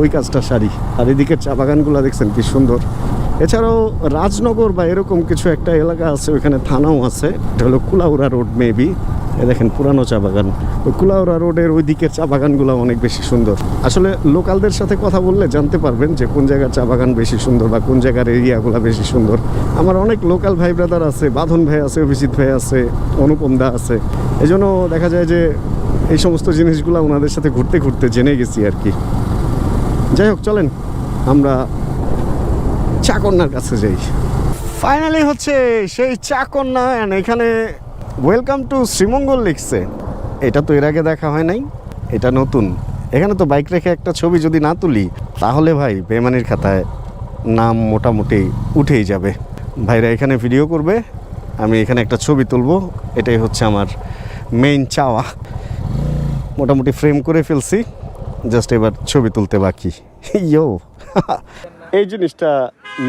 ওই কাজটা সারি। আর এদিকের চা বাগানগুলো দেখছেন কি সুন্দর। এছাড়াও রাজনগর বা এরকম কিছু একটা এলাকা আছে, ওইখানে থানাও আছে, এটা হলো কুলাউড়া রোড মেবি। এ দেখেন পুরানো চা বাগান। ওই কুলাউড়া রোডের ওই দিকের চা বাগানগুলো অনেক বেশি সুন্দর। আসলে লোকালদের সাথে কথা বললে জানতে পারবেন যে কোন জায়গার চা বাগান বেশি সুন্দর বা কোন জায়গার এরিয়াগুলো বেশি সুন্দর। আমার অনেক লোকাল ভাই ব্রাদার আছে, বাঁধন ভাই আছে, অভিজিৎ ভাই আছে, অনুপম দা আছে। এই জন্য দেখা যায় যে এই সমস্ত জিনিসগুলো ওনাদের সাথে ঘুরতে ঘুরতে জেনে গেছি আর কি। যাই হোক, চলেন আমরা চা কন্যার কাছে যাই। ফাইনালি হচ্ছে সেই চা কন্যা, অ্যান্ড এখানে ওয়েলকাম টু শ্রীমঙ্গল লিখছে। এটা তো এর আগে দেখা হয় নাই, এটা নতুন। এখানে তো বাইক রেখে একটা ছবি যদি না তুলি তাহলে ভাই বেমানির খাতায় নাম মোটামুটি উঠেই যাবে। ভাইরা এখানে ভিডিও করবে, আমি এখানে একটা ছবি তুলবো, এটাই হচ্ছে আমার মেইন চাওয়া। মোটামুটি ফ্রেম করে ফেলছি, জাস্ট এবার ছবি তুলতে বাকি। ইয়ো এই জিনিসটা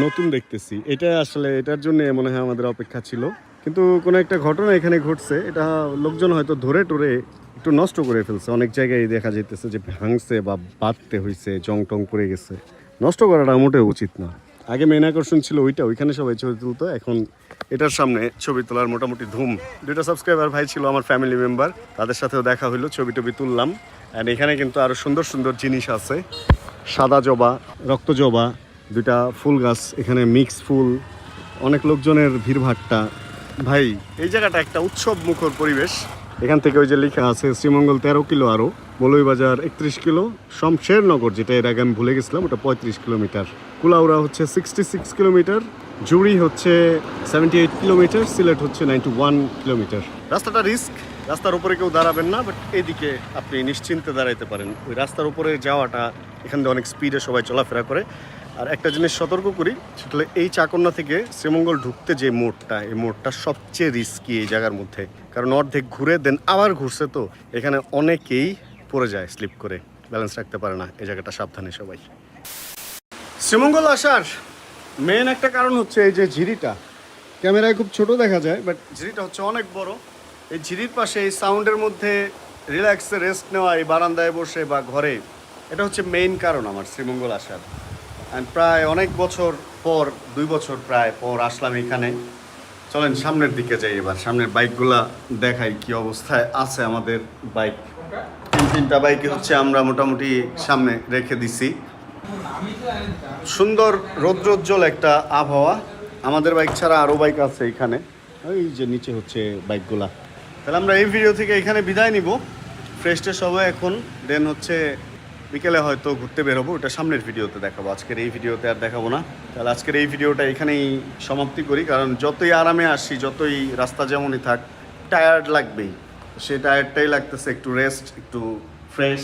নতুন দেখতেছি, এটা আসলে এটার জন্য মনে হয় আমাদের অপেক্ষা ছিল, কিন্তু কোনো একটা ঘটনা এখানে ঘটছে। এটা লোকজন হয়তো ধরে টরে একটু নষ্ট করে ফেলছে। অনেক জায়গায় দেখা যাইতেছে যে ভাঙছে বা বাঁধতে হয়েছে, জং টং পড়ে গেছে। নষ্ট করাটা মোটেও উচিত না। আগে মেন আকর্ষণ ছিল ওইটা, ওইখানে সবাই ছবি তুলতো, এখন এটার সামনে ছবি তোলার মোটামুটি ধুম। 2টা সাবস্ক্রাইবার ভাই ছিল আমার ফ্যামিলি মেম্বার, তাদের সাথেও দেখা হইলো, ছবি টবি তুললাম। অ্যান্ড এখানে কিন্তু আরও সুন্দর সুন্দর জিনিস আছে, সাদা জবা, রক্ত জবা, 2টা ফুল গাছ, এখানে মিক্স ফুল, অনেক লোকজনের ভিড়ভাট্টা। ভাই এই জায়গাটা একটা উৎসব মুখর পরিবেশ। এখান থেকে ওই যে লেখা আছে শ্রীমঙ্গল 13 কিলো, আরও মৌলভীবাজার 31 কিলো, শমশেরনগর যেটা এর আগে আমি ভুলে গেছিলাম ওটা 35 কিলোমিটার, কুলাউড়া হচ্ছে 66 কিলোমিটার, জুড়ি হচ্ছে 78 কিলোমিটার, সিলেট হচ্ছে 91 কিলোমিটার। রাস্তাটা রিস্ক, রাস্তার উপরে কেউ দাঁড়াবেন না, বাট এদিকে আপনি নিশ্চিন্তে দাঁড়াইতে পারেন। ওই রাস্তার উপরে যাওয়াটা এখান থেকে অনেক স্পিডে সবাই চলাফেরা করে। আর একটা জিনিস সতর্ক করি, সেটা হলো এই চাকন্না থেকে শ্রীমঙ্গল ঢুকতে যে মোড়টা, এই মোড়টা সবচেয়ে রিস্কি এই জায়গার মধ্যে, কারণ অর্ধেক ঘুরে দেন আবার ঘুরছে, তো এখানে অনেকেই পড়ে যায়, স্লিপ করে, ব্যালেন্স রাখতে পারে না। এই জায়গাটা সাবধানে সবাই। শ্রীমঙ্গল আসার মেন একটা কারণ হচ্ছে এই যে ঝিরিটা, ক্যামেরায় খুব ছোট দেখা যায়, বাট ঝিরিটা হচ্ছে অনেক বড়। এই ঝিরির পাশে এই সাউন্ডের মধ্যে রিল্যাক্সে রেস্ট নেওয়া, এই বারান্দায় বসে বা ঘরে, এটা হচ্ছে মেইন কারণ আমার শ্রীমঙ্গল আসার। অ্যান্ড প্রায় অনেক বছর পর, 2 বছর প্রায় পর আসলাম এখানে। চলেন সামনের দিকে যাই, এবার সামনের বাইকগুলা দেখাই কি অবস্থায় আছে আমাদের বাইক। 3টা বাইকে হচ্ছে আমরা মোটামুটি সামনে রেখে দিছি। সুন্দর রৌদ্রোজ্জ্বল একটা আবহাওয়া। আমাদের বাইক ছাড়া আরও বাইক আছে এখানে, ওই যে নিচে হচ্ছে বাইকগুলা। তাহলে আমরা এই ভিডিও থেকে এখানে বিদায় নিব, ফ্রেশ ট্রেশ হবে এখন, দেন হচ্ছে বিকেলে হয়তো ঘুরতে বেরোবো, ওটা সামনের ভিডিওতে দেখাবো, আজকের এই ভিডিওতে আর দেখাবো না। তাহলে আজকের এই ভিডিওটা এখানেই সমাপ্তি করি, কারণ যতই আরামে আসি, যতই রাস্তা যেমনই থাক, টায়ার্ড লাগবেই। সেই টায়ার্ডটাই লাগতেছে, একটু রেস্ট, একটু ফ্রেশ,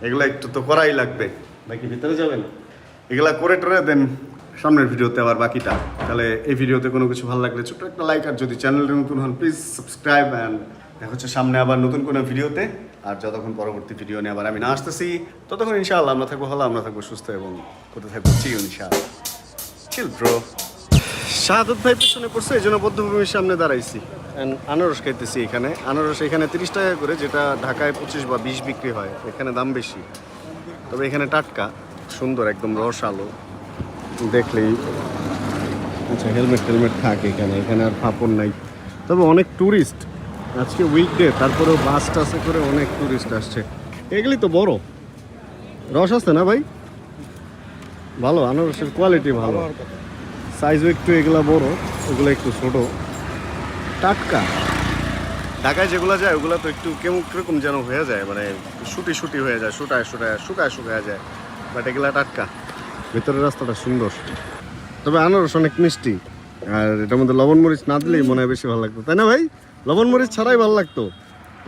এগুলো একটু তো করাই লাগবে। বাকি ভিতরে যাবেন, এগুলা করে টরে দেন সামনের ভিডিওতে আবার বাকিটা। তাহলে এই ভিডিওতে কোনো কিছু ভালো লাগলে ছোট্ট একটা লাইক, আর যদি চ্যানেলটা নতুন হন প্লিজ সাবস্ক্রাইব। অ্যান্ড দেখা হচ্ছে সামনে আবার নতুন কোনো ভিডিওতে। আর যতক্ষণ পরবর্তী ভিডিও নিয়ে আবার আমি না আসতেছি, ততক্ষণ ইনশাআল্লাহ আমরা থাকবো ভালো, আমরা থাকবো সুস্থ, এবং কোথায় থাকবো চিল ইনশাআল্লাহ। চিল ব্রো। শাহাদত ভাই পেছনে পড়ছে, এই জন্য বদ্ধভূমির সামনে দাঁড়াইছি। অ্যান্ড আনারস খাইতেছি এখানে। আনারস এখানে 30 টাকা করে, যেটা ঢাকায় 25 বা 20 বিক্রি হয়, এখানে দাম বেশি। তবে এখানে টাটকা, সুন্দর, একদম রস আলো দেখলেই। আচ্ছা, হেলমেট থাকে এখানে, এখানে আর ফাপড় নাই। তবে অনেক ট্যুরিস্ট, আজকে উইকডে, তারপরেও বাস টাসে করে অনেক ট্যুরিস্ট আসছে। এগুলি তো বড় রস আছে না ভাই, ভালো, আনারসের কোয়ালিটি ভালো, সাইজও একটু এগুলা বড়, ওগুলো একটু ছোট, টাটকা। ঢাকায় যেগুলো যায় ওগুলো তো একটু কিরকম যেন হয়ে যায়, মানে শুটি হয়ে যায়, শুকায় যায়, বাট এগুলা টাটকা। ভেতরের রাস্তাটা সুন্দর, তবে আনারস অনেক মিষ্টি। আর এটার মধ্যে লবণ মরিচ না দিলেই মনে হয় বেশি ভালো লাগতো, তাই না ভাই? লবণ মরিচ ছাড়াই ভালো লাগতো,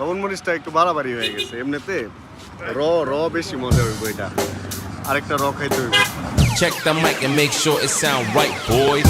লবণ মরিচটা একটু বাড়াবাড়ি হয়ে গেছে। এমনিতে র বেশি মজা হইব, এটা আরেকটা র খাইতে হইব। Check the mic and make sure it sound right, boys.